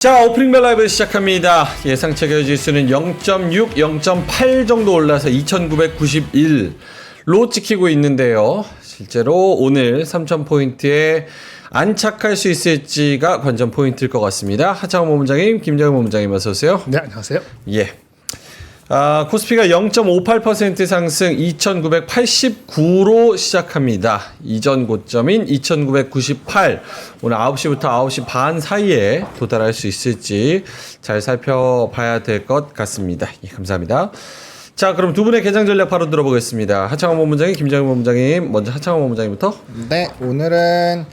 자, 오프닝 라이브 시작합니다. 예상치 지수는 0.6, 0.8 정도 올라서 2991로 찍히고 있는데요. 실제로 오늘 3000포인트에 안착할 수 있을지가 관전 포인트일 것 같습니다. 하창원 본부장님, 김정은 본부장님 어서 오세요. 네, 안녕하세요. 예. 코스피가 0.58% 상승 2989로 시작합니다. 이전 고점인 2998, 오늘 9시부터 9시 반 사이에 도달할 수 있을지 잘 살펴봐야 될 것 같습니다. 예, 감사합니다. 자, 그럼 두 분의 개장 전략 바로 들어보겠습니다. 하창원 본부장님, 김정은 본부장님, 먼저 하창원 본부장님부터. 네, 오늘은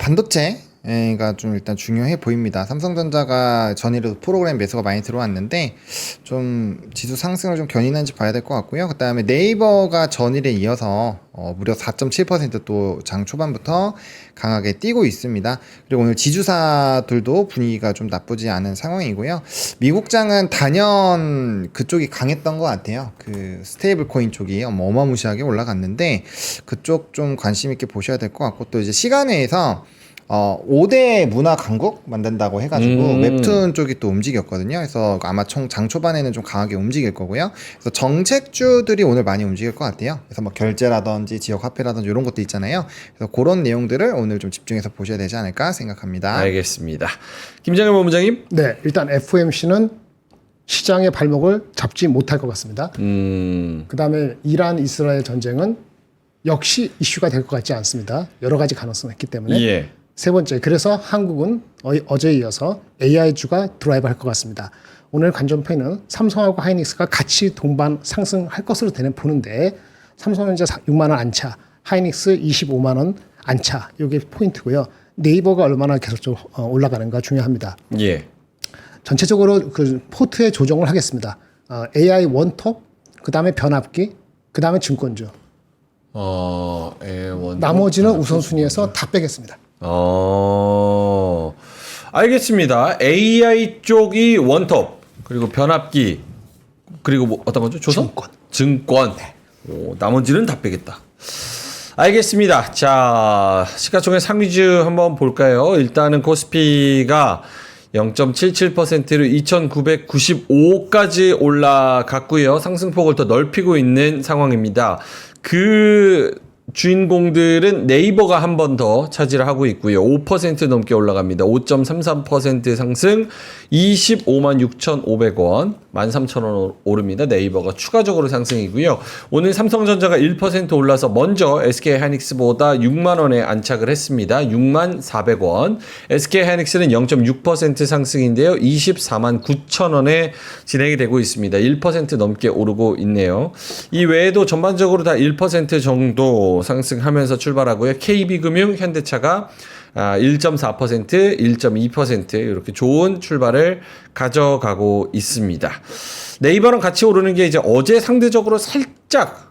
반도체가 좀 일단 중요해 보입니다. 삼성전자가 전일에도 프로그램 매수가 많이 들어왔는데 좀 지수 상승을 좀 견인한지 봐야 될 것 같고요. 그 다음에 네이버가 전일에 이어서 무려 4.7% 또 장 초반부터 강하게 뛰고 있습니다. 그리고 오늘 지주사들도 분위기가 좀 나쁘지 않은 상황이고요. 미국장은 단연 그쪽이 강했던 것 같아요. 그 스테이블 코인 쪽이 어마무시하게 올라갔는데 그쪽 좀 관심 있게 보셔야 될 것 같고, 또 이제 시간외에서 5대 문화 강국 만든다고 해가지고 웹툰 쪽이 또 움직였거든요. 그래서 아마 장 초반에는 좀 강하게 움직일 거고요. 그래서 정책주들이 오늘 많이 움직일 것 같아요. 그래서 뭐 결제라든지 지역 화폐라든지 이런 것도 있잖아요. 그래서 그런 내용들을 오늘 좀 집중해서 보셔야 되지 않을까 생각합니다. 알겠습니다. 김정은 본부장님. 네, 일단 FOMC는 시장의 발목을 잡지 못할 것 같습니다. 그 다음에 이란 이스라엘 전쟁은 역시 이슈가 될 것 같지 않습니다. 여러 가지 가능성이 있기 때문에. 예. 세 번째, 그래서 한국은 어제에 이어서 AI주가 드라이브 할 것 같습니다. 오늘 관전표는 삼성하고 하이닉스가 같이 동반 상승할 것으로 보는데, 삼성전자 6만 원 안차, 하이닉스 25만 원 안차, 이게 포인트고요. 네이버가 얼마나 계속적으로 올라가는가 중요합니다. 예. 전체적으로 그 포트에 조정을 하겠습니다. AI 원톱, 그 다음에 변압기, 그 다음에 증권주. 나머지는 우선순위에서 다 빼겠습니다. 알겠습니다. AI 쪽이 원톱, 그리고 변압기, 그리고 뭐 어떤 거죠? 조선? 증권. 네. 나머지는 다 빼겠다. 알겠습니다. 자, 시가총액 상위주 한번 볼까요? 일단은 코스피가 0.77%로 2995까지 올라갔고요. 상승폭을 더 넓히고 있는 상황입니다. 그 주인공들은 네이버가 한 번 더 차지를 하고 있고요. 5% 넘게 올라갑니다. 5.33% 상승 25만 6,500원, 13,000원 오릅니다. 네이버가 추가적으로 상승이고요. 오늘 삼성전자가 1% 올라서 먼저 SK하이닉스보다 6만 원에 안착을 했습니다. 6만 400원. SK하이닉스는 0.6% 상승인데요. 24만 9천 원에 진행이 되고 있습니다. 1% 넘게 오르고 있네요. 이 외에도 전반적으로 다 1% 정도 상승하면서 출발하고요. KB금융, 현대차가 1.4%, 1.2% 이렇게 좋은 출발을 가져가고 있습니다. 네이버랑 같이 오르는 게 이제 어제 상대적으로 살짝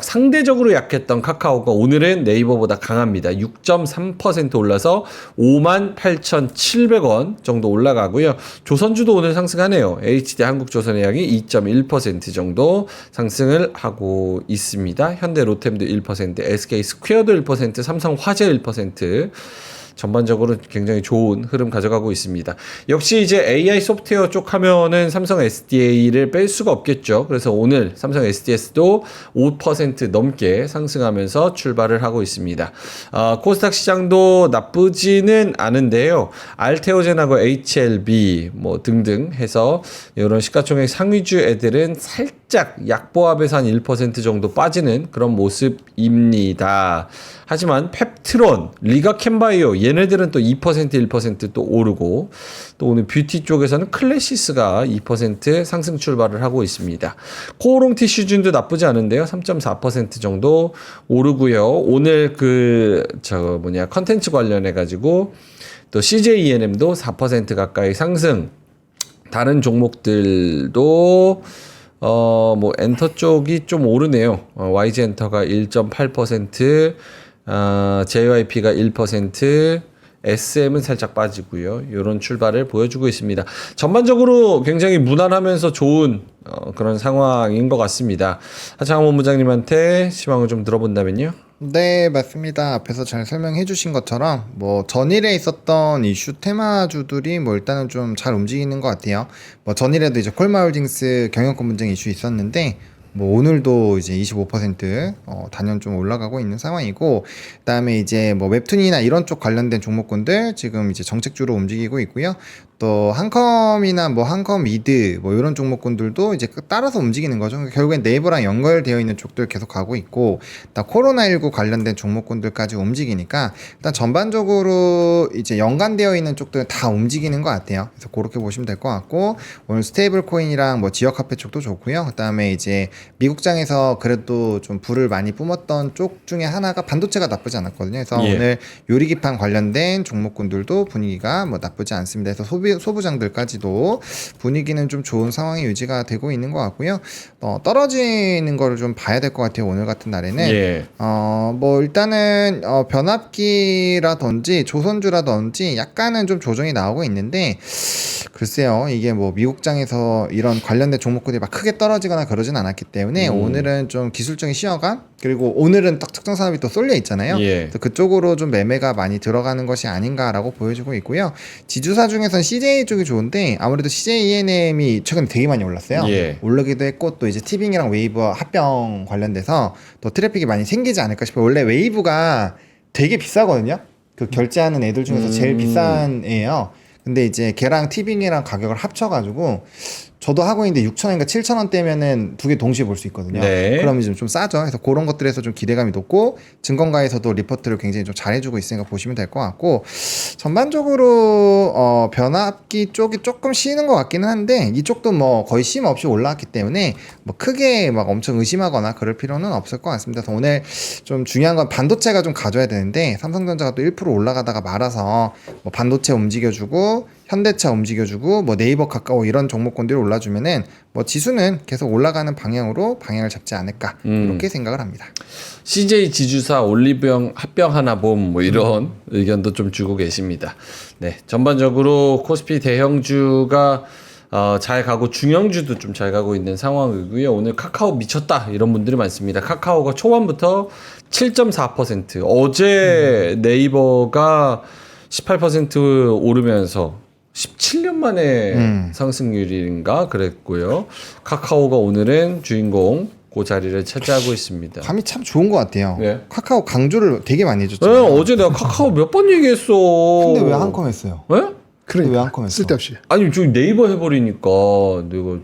상대적으로 약했던 카카오가 오늘은 네이버보다 강합니다. 6.3% 올라서 58,700원 정도 올라가고요. 조선주도 오늘 상승하네요. HD 한국조선해양이 2.1% 정도 상승을 하고 있습니다. 현대 로템도 1%, SK 스퀘어도 1%, 삼성화재 1%. 전반적으로 굉장히 좋은 흐름 가져가고 있습니다. 역시 이제 AI 소프트웨어 쪽 하면은 삼성 SDA를 뺄 수가 없겠죠. 그래서 오늘 삼성 SDS도 5% 넘게 상승하면서 출발을 하고 있습니다. 코스닥 시장도 나쁘지는 않은데요. 알테오젠하고 HLB 뭐 등등 해서 이런 시가총액 상위주 애들은 살짝 약보합에서 한 1% 정도 빠지는 그런 모습입니다. 하지만 펩트론, 리가캔바이오 얘네들은 또 2%, 1% 또 오르고, 또 오늘 뷰티 쪽에서는 클래시스가 2% 상승 출발을 하고 있습니다. 코오롱 티슈준도 나쁘지 않은데요. 3.4% 정도 오르고요. 오늘 컨텐츠 관련해 가지고 또 CJENM도 4% 가까이 상승. 다른 종목들도 뭐 엔터 쪽이 좀 오르네요. YG 엔터가 1.8%, JYP가 1%, SM은 살짝 빠지고요. 이런 출발을 보여주고 있습니다. 전반적으로 굉장히 무난하면서 좋은 그런 상황인 것 같습니다. 하창원 본부장님한테 시황을 좀 들어본다면요. 네, 맞습니다. 앞에서 잘 설명해 주신 것처럼 뭐 전일에 있었던 이슈 테마주들이 뭐 일단은 좀 잘 움직이는 것 같아요. 뭐 전일에도 이제 콜마홀딩스 경영권 분쟁 이슈 있었는데 뭐 오늘도 이제 25% 단연 좀 올라가고 있는 상황이고, 그다음에 이제 뭐 웹툰이나 이런 쪽 관련된 종목군들 지금 이제 정책주로 움직이고 있고요. 또 한컴이나 뭐 한컴 미드 뭐 이런 종목군들도 이제 따라서 움직이는 거죠. 결국엔 네이버랑 연결되어 있는 쪽들 계속 가고 있고, 다 코로나19 관련된 종목군들까지 움직이니까 일단 전반적으로 이제 연관되어 있는 쪽들은 다 움직이는 것 같아요. 그래서 그렇게 보시면 될 것 같고, 오늘 스테이블 코인이랑 뭐 지역 화폐 쪽도 좋고요. 그다음에 이제 미국장에서 그래도 좀 불을 많이 뿜었던 쪽 중에 하나가 반도체가 나쁘지 않았거든요. 그래서 예. 오늘 요리기판 관련된 종목군들도 분위기가 뭐 나쁘지 않습니다. 그래서 소부장들까지도 분위기는 좀 좋은 상황이 유지가 되고 있는 것 같고요. 떨어지는 거를 좀 봐야 될 것 같아요. 오늘 같은 날에는. 예. 뭐 일단은 변압기라든지 조선주라든지 약간은 좀 조정이 나오고 있는데, 글쎄요, 이게 뭐 미국장에서 이런 관련된 종목군이 막 크게 떨어지거나 그러진 않았기 때문에 오늘은 좀 기술적인 시어감, 그리고 오늘은 딱 특정 산업이 또 쏠려 있잖아요. 예. 그래서 그쪽으로 좀 매매가 많이 들어가는 것이 아닌가라고 보여지고 있고요. 지주사 중에선 CJ 쪽이 좋은데 아무래도 CJ ENM이 최근에 되게 많이 올랐어요. 예. 올르기도 했고, 또 이제 티빙이랑 웨이브 합병 관련돼서 또 트래픽이 많이 생기지 않을까 싶어요. 원래 웨이브가 되게 비싸거든요. 그 결제하는 애들 중에서 제일 비싼 애예요. 근데 이제 걔랑 티빙이랑 가격을 합쳐가지고 저도 하고 있는데 6,000원인가 7,000원대면은 두 개 동시에 볼 수 있거든요. 네. 그러면 좀 싸죠. 그래서 그런 것들에서 좀 기대감이 높고, 증권가에서도 리포트를 굉장히 좀 잘해주고 있으니까 보시면 될 것 같고, 전반적으로 변압기 쪽이 조금 쉬는 것 같기는 한데, 이쪽도 뭐 거의 쉼 없이 올라왔기 때문에 뭐 크게 막 엄청 의심하거나 그럴 필요는 없을 것 같습니다. 그래서 오늘 좀 중요한 건 반도체가 좀 가져야 되는데, 삼성전자가 또 1% 올라가다가 말아서 뭐 반도체 움직여주고 현대차 움직여주고 뭐 네이버 카카오 이런 종목군들이 올라주면은 뭐 지수는 계속 올라가는 방향으로 방향을 잡지 않을까, 이렇게 생각을 합니다. CJ 지주사 올리브영 합병 하나 봄 뭐 이런 의견도 좀 주고 계십니다. 네, 전반적으로 코스피 대형주가 잘 가고 중형주도 좀 잘 가고 있는 상황이고요. 오늘 카카오 미쳤다 이런 분들이 많습니다. 카카오가 초반부터 7.4%, 어제 네이버가 18% 오르면서 17년 만에 상승률인가 그랬고요. 카카오가 오늘은 주인공 그 자리를 차지하고 있습니다. 감이 참 좋은 것 같아요. 네. 카카오 강조를 되게 많이 네, 해줬잖아요. 어제 내가 카카오 몇 번 얘기했어. 근데 왜 한컴 했어요? 네? 근데 왜 한컴 했어? 쓸데없이. 아니 저 네이버 해버리니까 내가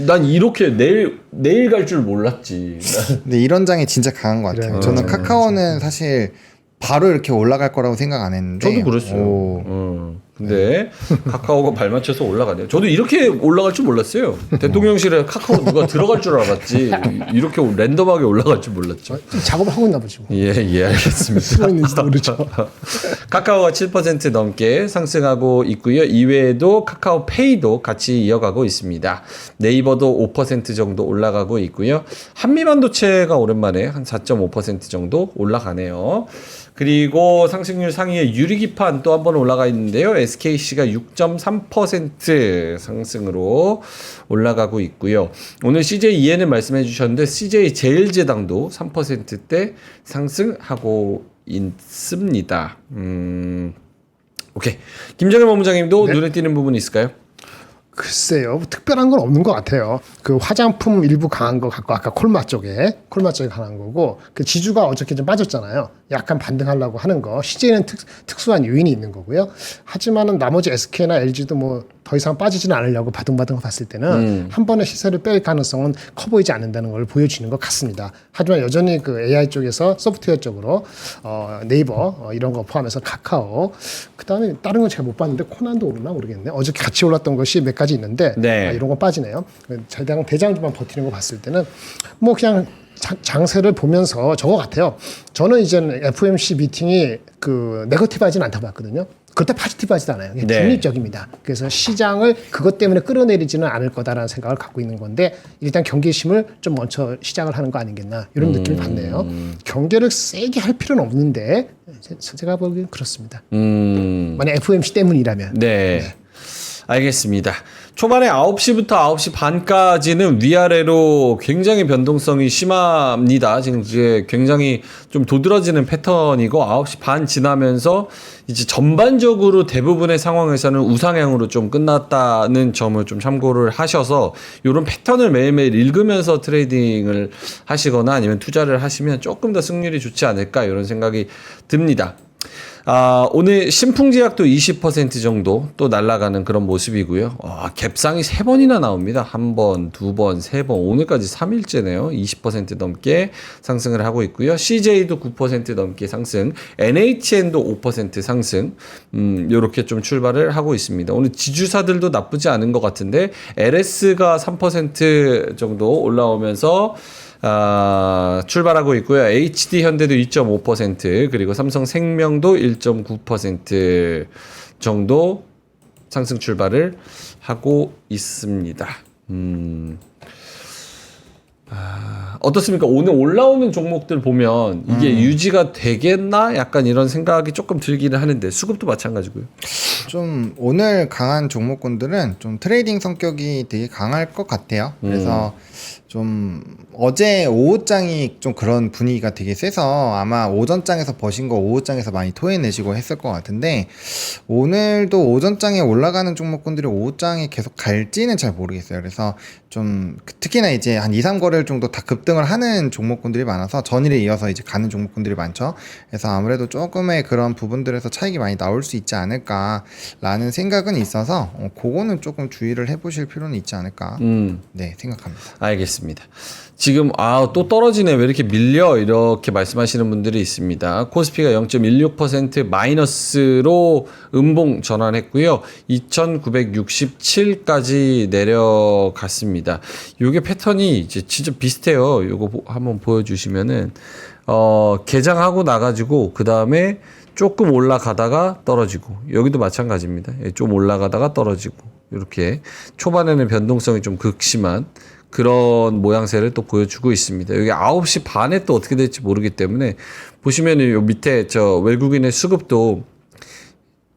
난 이렇게 내일 갈 줄 몰랐지. 근데 이런 장이 진짜 강한 것 같아요. 그래. 저는 카카오는 사실 바로 이렇게 올라갈 거라고 생각 안 했는데. 저도 그랬어요. 오. 근데 카카오가 발 맞춰서 올라가네요. 저도 이렇게 올라갈 줄 몰랐어요. 대통령실에 카카오 누가 들어갈 줄 알았지. 이렇게 랜덤하게 올라갈 줄 몰랐죠. 작업을 하고 있나 보지 뭐. 예, 알겠습니다. 쓰고 있는지도 모르죠. 카카오가 7% 넘게 상승하고 있고요. 이외에도 카카오페이도 같이 이어가고 있습니다. 네이버도 5% 정도 올라가고 있고요. 한미반도체가 오랜만에 한 4.5% 정도 올라가네요. 그리고 상승률 상위에 유리기판 또 한 번 올라가 있는데요. SKC가 6.3% 상승으로 올라가고 있고요. 오늘 CJ ENM 말씀해 주셨는데 CJ 제일제당도 3%대 상승하고 있습니다. 오케이. 김정일 본부장님도 눈에 띄는 부분이 있을까요? 글쎄요, 특별한 건 없는 것 같아요. 그 화장품 일부 강한 거 갖고 아까 콜마 쪽에 강한 거고, 그 지주가 어저께 좀 빠졌잖아요. 약간 반등하려고 하는 거. CJ는 특수한 요인이 있는 거고요. 하지만은 나머지 SK나 LG도 뭐 더 이상 빠지지는 않으려고 바둥바둥 봤을 때는 한 번에 시세를 뺄 가능성은 커 보이지 않는다는 걸 보여주는 것 같습니다. 하지만 여전히 그 AI 쪽에서 소프트웨어 쪽으로 네이버 이런 거 포함해서 카카오, 그다음에 다른 건 제가 못 봤는데 코난도 오르나 모르겠네. 어저께 같이 올랐던 것이 몇 가지 있는데 네. 이런 거 빠지네요. 대장주만 버티는 거 봤을 때는 뭐 그냥 장세를 보면서 저거 같아요. 저는 이제는 FOMC 미팅이 그 네거티브하진 않다고 봤거든요. 그렇다 파지티브하지도 않아요. 그냥 네. 중립적입니다. 그래서 시장을 그것 때문에 끌어내리지는 않을 거다라는 생각을 갖고 있는 건데, 일단 경계심을 좀 먼저 시작을 하는 거 아니겠나 이런 느낌을 받네요. 경계를 세게 할 필요는 없는데 제가 보기엔 그렇습니다. 만약 FOMC 때문이라면. 네. 알겠습니다. 초반에 9시부터 9시 반까지는 위아래로 굉장히 변동성이 심합니다. 지금 이제 굉장히 좀 도드라지는 패턴이고 9시 반 지나면서 이제 전반적으로 대부분의 상황에서는 우상향으로 좀 끝났다는 점을 좀 참고를 하셔서 이런 패턴을 매일매일 읽으면서 트레이딩을 하시거나 아니면 투자를 하시면 조금 더 승률이 좋지 않을까 이런 생각이 듭니다. 오늘 신풍제약도 20% 정도 또 날아가는 그런 모습이고요. 갭상이 3번이나 나옵니다. 1번, 2번, 3번, 오늘까지 3일째네요. 20% 넘게 상승을 하고 있고요. CJ도 9% 넘게 상승, NHN도 5% 상승, 요렇게 좀 출발을 하고 있습니다. 오늘 지주사들도 나쁘지 않은 것 같은데, LS가 3% 정도 올라오면서 출발하고 있고요. HD 현대도 2.5% 그리고 삼성생명도 1.9% 정도 상승 출발을 하고 있습니다. 어떻습니까? 오늘 올라오는 종목들 보면 이게 유지가 되겠나? 약간 이런 생각이 조금 들기는 하는데 수급도 마찬가지고요. 좀 오늘 강한 종목군들은 좀 트레이딩 성격이 되게 강할 것 같아요. 그래서 좀 어제 오후장이 좀 그런 분위기가 되게 세서 아마 오전장에서 버신 거 오후장에서 많이 토해내시고 했을 것 같은데, 오늘도 오전장에 올라가는 종목군들이 오후장에 계속 갈지는 잘 모르겠어요. 그래서 좀 특히나 이제 한 2, 3거래일 정도 다 급등을 하는 종목군들이 많아서 전일에 이어서 이제 가는 종목군들이 많죠. 그래서 아무래도 조금의 그런 부분들에서 차익이 많이 나올 수 있지 않을까라는 생각은 있어서 그거는 조금 주의를 해보실 필요는 있지 않을까 네 생각합니다. 알겠습니다. 지금 또 떨어지네, 왜 이렇게 밀려, 이렇게 말씀하시는 분들이 있습니다. 코스피가 0.16% 마이너스로 음봉 전환했고요. 2967까지 내려갔습니다. 요게 패턴이 이제 진짜 비슷해요. 요거 한번 보여주시면은 개장하고 나가지고 그 다음에 조금 올라가다가 떨어지고, 여기도 마찬가지입니다. 좀 올라가다가 떨어지고, 이렇게 초반에는 변동성이 좀 극심한 그런 모양새를 또 보여주고 있습니다. 여기 9시 반에 또 어떻게 될지 모르기 때문에 보시면은 요 밑에 저 외국인의 수급도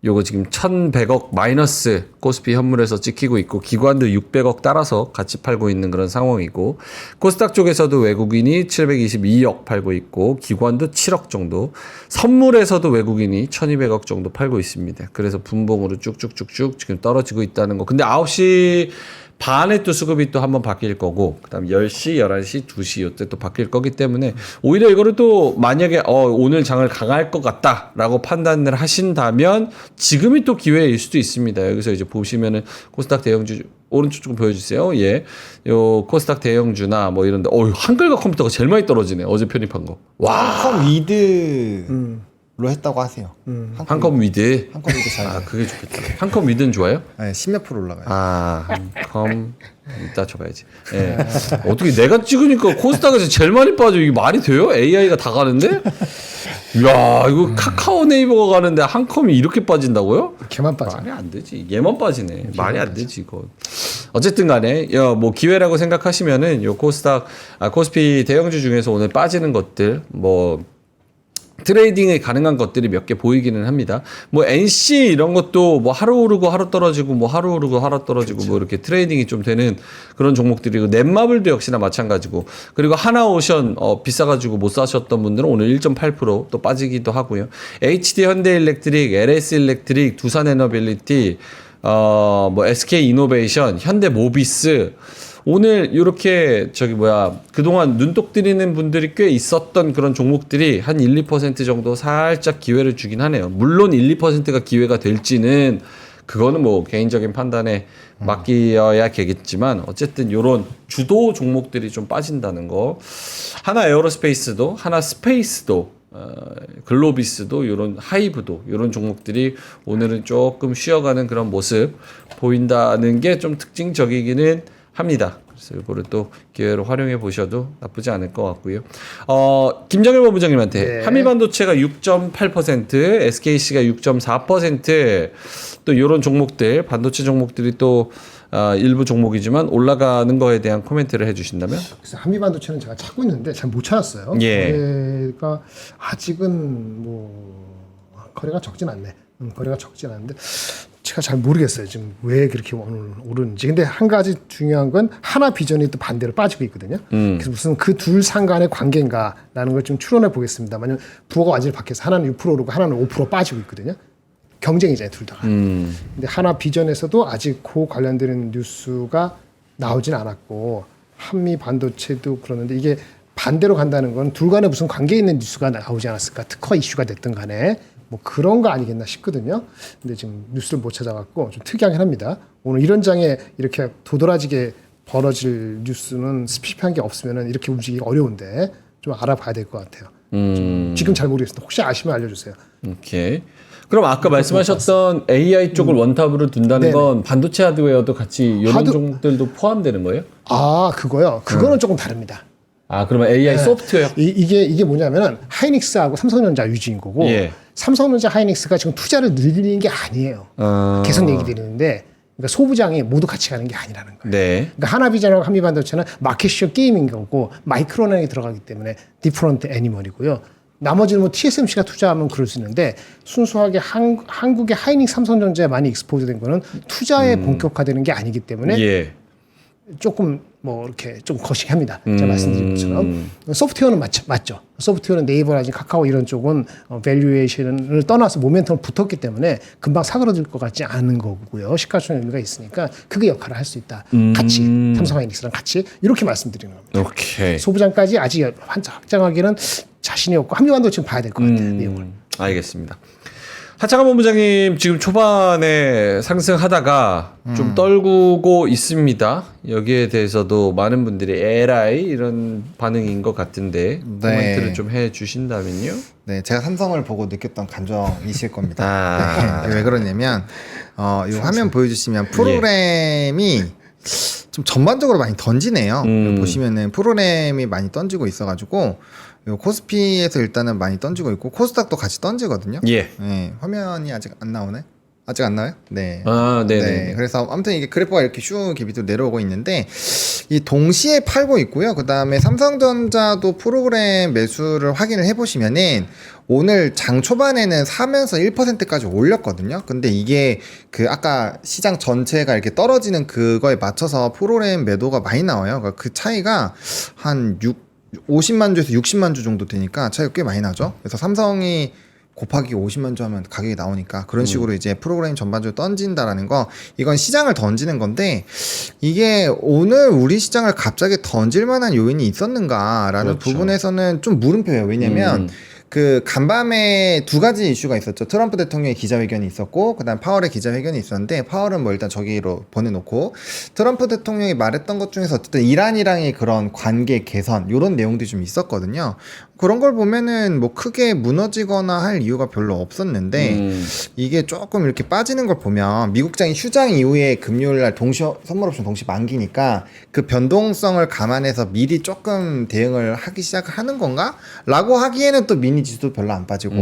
요거 지금 1100억 마이너스 코스피 현물에서 찍히고 있고, 기관도 600억 따라서 같이 팔고 있는 그런 상황이고, 코스닥 쪽에서도 외국인이 722억 팔고 있고, 기관도 7억 정도, 선물에서도 외국인이 1200억 정도 팔고 있습니다. 그래서 분봉으로 쭉쭉쭉쭉 지금 떨어지고 있다는 거. 근데 9시 반에 또 수급이 또 한번 바뀔 거고, 그 다음 10시, 11시, 2시 요때 또 바뀔 거기 때문에 오히려 이거를 또 만약에 오늘 장을 강할 것 같다라고 판단을 하신다면 지금이 또 기회일 수도 있습니다. 여기서 이제 보시면은 코스닥 대형주 오른쪽 좀 보여주세요. 예. 요 코스닥 대형주나 뭐 이런데 한글과 컴퓨터가 제일 많이 떨어지네. 어제 편입한 거. 와. 한컴 위드로 했다고 하세요. 한컴 위드. 한컴 위드 잘. 그게 좋겠다. 한컴 위드는 좋아요? 네, 10몇 프로 올라가요. 한컴 이따 쳐봐야지. 예. 어떻게 내가 찍으니까 코스닥에서 제일 많이 빠져. 이게 말이 돼요? AI가 다 가는데? 이야, 이거 카카오 네이버가 가는데 한컴이 이렇게 빠진다고요? 걔만 빠져. 말이 안 되지. 얘만 빠지네. 말이 안 되지, 이거. 어쨌든 간에, 뭐, 기회라고 생각하시면은, 요 코스피 대형주 중에서 오늘 빠지는 것들, 뭐, 트레이딩이 가능한 것들이 몇 개 보이기는 합니다. 뭐 NC 이런 것도 뭐 하루 오르고 하루 떨어지고 뭐 하루 오르고 하루 떨어지고 그렇죠. 뭐 이렇게 트레이딩이 좀 되는 그런 종목들이고, 넷마블도 역시나 마찬가지고, 그리고 하나오션 비싸가지고 못 사셨던 분들은 오늘 1.8% 또 하고요. HD 현대일렉트릭, LS일렉트릭, 두산에너빌리티, 뭐 SK 이노베이션, 현대모비스, 오늘 이렇게 그동안 눈독 들이는 분들이 꽤 있었던 그런 종목들이 한 1, 2% 정도 살짝 기회를 주긴 하네요. 물론 1, 2%가 기회가 될지는 그거는 뭐 개인적인 판단에 맡겨야 되겠지만, 어쨌든 요런 주도 종목들이 좀 빠진다는 거. 하나 에어로스페이스도, 하나 스페이스도, 글로비스도, 요런 하이브도, 요런 종목들이 오늘은 조금 쉬어가는 그런 모습 보인다는 게 좀 특징적이기는 합니다. 그래서 이거를 또 기회로 활용해 보셔도 나쁘지 않을 것 같고요. 김정일 본부장님한테 한미반도체가 6.8%, SKC가 6.4%, 또 이런 종목들, 반도체 종목들이 또 일부 종목이지만 올라가는 거에 대한 코멘트를 해주신다면? 그래서 한미반도체는 제가 찾고 있는데 잘 못 찾았어요. 예. 거래가 아직은 뭐 거래가 적진 않네. 거래가 적진 않은데 제가 잘 모르겠어요. 지금 왜 그렇게 오늘 오르는지. 근데 한 가지 중요한 건 하나 비전이 또 반대로 빠지고 있거든요. 그래서 무슨 그 둘 상간의 관계인가라는 걸 좀 추론해 보겠습니다. 만약 부호가 완전히 바뀌어서 하나는 6% 오르고 하나는 5% 빠지고 있거든요. 경쟁이잖아요, 둘 다. 근데 하나 비전에서도 아직 그 관련되는 뉴스가 나오진 않았고 한미 반도체도 그러는데 이게 반대로 간다는 건 둘 간에 무슨 관계 있는 뉴스가 나오지 않았을까? 특허 이슈가 됐든 간에 뭐 그런 거 아니겠나 싶거든요. 근데 지금 뉴스를 못 찾아갖고 좀 특이하긴 합니다. 오늘 이런 장에 이렇게 도드라지게 벌어질 뉴스는 스피시한 게 없으면 이렇게 움직이기 어려운데 좀 알아봐야 될 것 같아요. 지금 잘 모르겠습니다. 혹시 아시면 알려주세요. 오케이. 그럼 아까 말씀하셨던 AI 쪽을 원탑으로 둔다는 건 반도체 하드웨어도 같이 이런 종들도 포함되는 거예요? 아, 그거요. 그거는 조금 다릅니다. 아, 그러면 AI 소프트웨어? 이게 뭐냐면은 하이닉스하고 삼성전자 유지인 거고 예. 삼성전자 하이닉스가 지금 투자를 늘리는 게 아니에요. 계속 얘기 드리는데 그러니까 소부장이 모두 같이 가는 게 아니라는 거예요. 네. 그러니까 하나비전하고 한미반도체는 마켓쇼 게임인 거고 마이크론에 들어가기 때문에 디퍼런트 애니멀이고요. 나머지는 뭐 TSMC가 투자하면 그럴 수 있는데 순수하게 한국의 하이닉스 삼성전자에 많이 익스포즈된 거는 투자에 본격화되는 게 아니기 때문에 예. 조금 뭐 이렇게 좀 거시기합니다. 제가 말씀드린 것처럼 소프트웨어는 맞죠. 소프트웨어는 네이버라든지 카카오 이런 쪽은 밸류에이션을 떠나서 모멘텀을 붙었기 때문에 금방 사그러들 것 같지 않은 거고요. 시가총액 의미가 있으니까 그게 역할을 할 수 있다. 같이 삼성하이닉스랑 같이 이렇게 말씀드리는 겁니다. 오케이. 소부장까지 아직 확장하기는 자신이 없고 합리화도 지금 봐야 될 것 같아요. 내용을. 알겠습니다. 하창한 본부장님 지금 초반에 상승하다가 좀 떨구고 있습니다. 여기에 대해서도 많은 분들이 에라이 이런 반응인 것 같은데 코멘트를 좀 해주신다면요. 네, 제가 삼성을 보고 느꼈던 감정이실 겁니다. 네, 왜 그러냐면 이 화면 보여주시면 프로그램이 좀 전반적으로 많이 던지네요. 보시면은 프로그램이 많이 던지고 있어가지고 코스피에서 일단은 많이 던지고 있고 코스닥도 같이 던지거든요. 예. 네, 화면이 아직 안 나오네. 아직 안 나와요? 네. 아, 네네. 네. 그래서 아무튼 이게 그래프가 이렇게 쭉 이렇게 밑으로 내려오고 있는데 이 동시에 팔고 있고요. 그 다음에 삼성전자도 프로그램 매수를 확인을 해보시면은 오늘 장 초반에는 사면서 1%까지 올렸거든요. 근데 이게 그 아까 시장 전체가 이렇게 떨어지는 그거에 맞춰서 프로그램 매도가 많이 나와요. 그러니까 그 차이가 한 50만 주에서 60만 주 정도 되니까 차이가 꽤 많이 나죠. 그래서 삼성이 곱하기 50만 주 하면 가격이 나오니까 그런 식으로 이제 프로그램 전반적으로 던진다라는 거 이건 시장을 던지는 건데 이게 오늘 우리 시장을 갑자기 던질 만한 요인이 있었는가라는 그렇죠. 부분에서는 좀 물음표예요. 왜냐면 그 간밤에 두 가지 이슈가 있었죠. 트럼프 대통령의 기자회견이 있었고 그다음 파월의 기자회견이 있었는데 파월은 뭐 일단 저기로 보내놓고 트럼프 대통령이 말했던 것 중에서 어쨌든 이란이랑의 그런 관계 개선 이런 내용들이 좀 있었거든요. 그런 걸 보면은 뭐 크게 무너지거나 할 이유가 별로 없었는데 이게 조금 이렇게 빠지는 걸 보면 미국장이 휴장 이후에 금요일날 선물 옵션 동시 만기니까 그 변동성을 감안해서 미리 조금 대응을 하기 시작하는 건가? 라고 하기에는 또 미니 지수도 별로 안 빠지고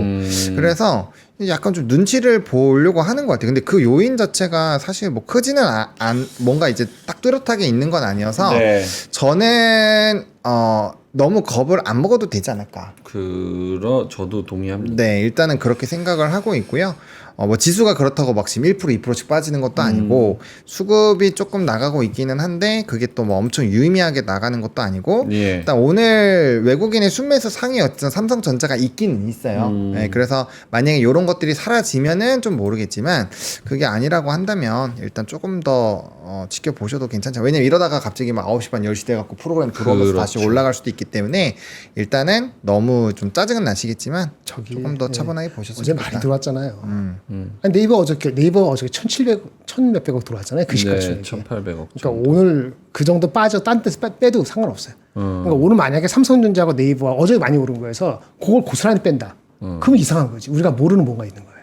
그래서 약간 좀 눈치를 보려고 하는 것 같아요. 근데 그 요인 자체가 사실 뭐 크지는 뭔가 이제 딱 뚜렷하게 있는 건 아니어서 저는 너무 겁을 안 먹어도 되지 않을까. 저도 동의합니다. 네, 일단은 그렇게 생각을 하고 있고요. 뭐 지수가 그렇다고 막 지금 1% 2%씩 빠지는 것도 아니고 수급이 조금 나가고 있기는 한데 그게 또 뭐 엄청 유의미하게 나가는 것도 아니고 예. 일단 오늘 외국인의 순매수 상위 어쨌든 삼성전자가 있기는 있어요. 네, 그래서 만약에 이런 것들이 사라지면은 좀 모르겠지만 그게 아니라고 한다면 일단 조금 더 지켜보셔도 괜찮죠. 왜냐면 이러다가 갑자기 막 9시 반 10시 돼갖고 프로그램 들어오면서 다시 올라갈 수도 있기 때문에 일단은 너무 좀 짜증은 나시겠지만 조금 더 차분하게 보셨으면 어제 좋겠다. 많이 들어왔잖아요. 아니, 네이버 어저께 1,700억 들어왔잖아요. 그 시가총액이. 1,800억. 그러니까 오늘 그 정도 빠져 딴 데서 빼도 상관없어요. 그러니까 오늘 만약에 삼성전자하고 네이버가 어제 많이 오른 거에서 그걸 고스란히 뺀다. 그러면 이상한 거지. 우리가 모르는 뭔가 있는 거예요.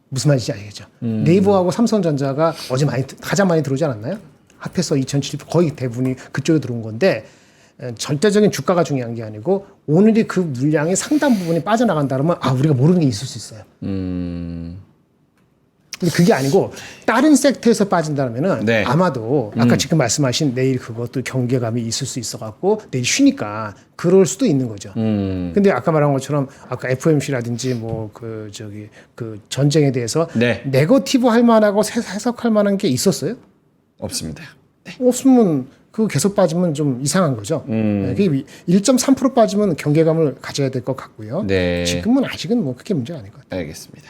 무슨 말인지 알겠죠? 네이버하고 삼성전자가 어제 가장 많이 들어오지 않았나요? 합해서 2,700 거의 대부분이 그쪽에 들어온 건데 절대적인 주가가 중요한 게 아니고 오늘이 그 물량의 상당 부분이 빠져나간다 그러면 우리가 모르는 게 있을 수 있어요. 근데 그게 아니고 다른 섹터에서 빠진다면은 네. 아마도 아까 지금 말씀하신 내일 그것도 경계감이 있을 수 있어갖고 내일 쉬니까 그럴 수도 있는 거죠. 근데 아까 말한 것처럼 아까 FOMC라든지 뭐 그 전쟁에 대해서 네. 네거티브 할 만하고 해석할 만한 게 있었어요? 없습니다. 없으면 그 계속 빠지면 좀 이상한 거죠. 그게 1.3% 빠지면 경계감을 가져야 될 것 같고요. 네. 지금은 아직은 뭐 그게 문제가 아닐 것 같아요. 알겠습니다.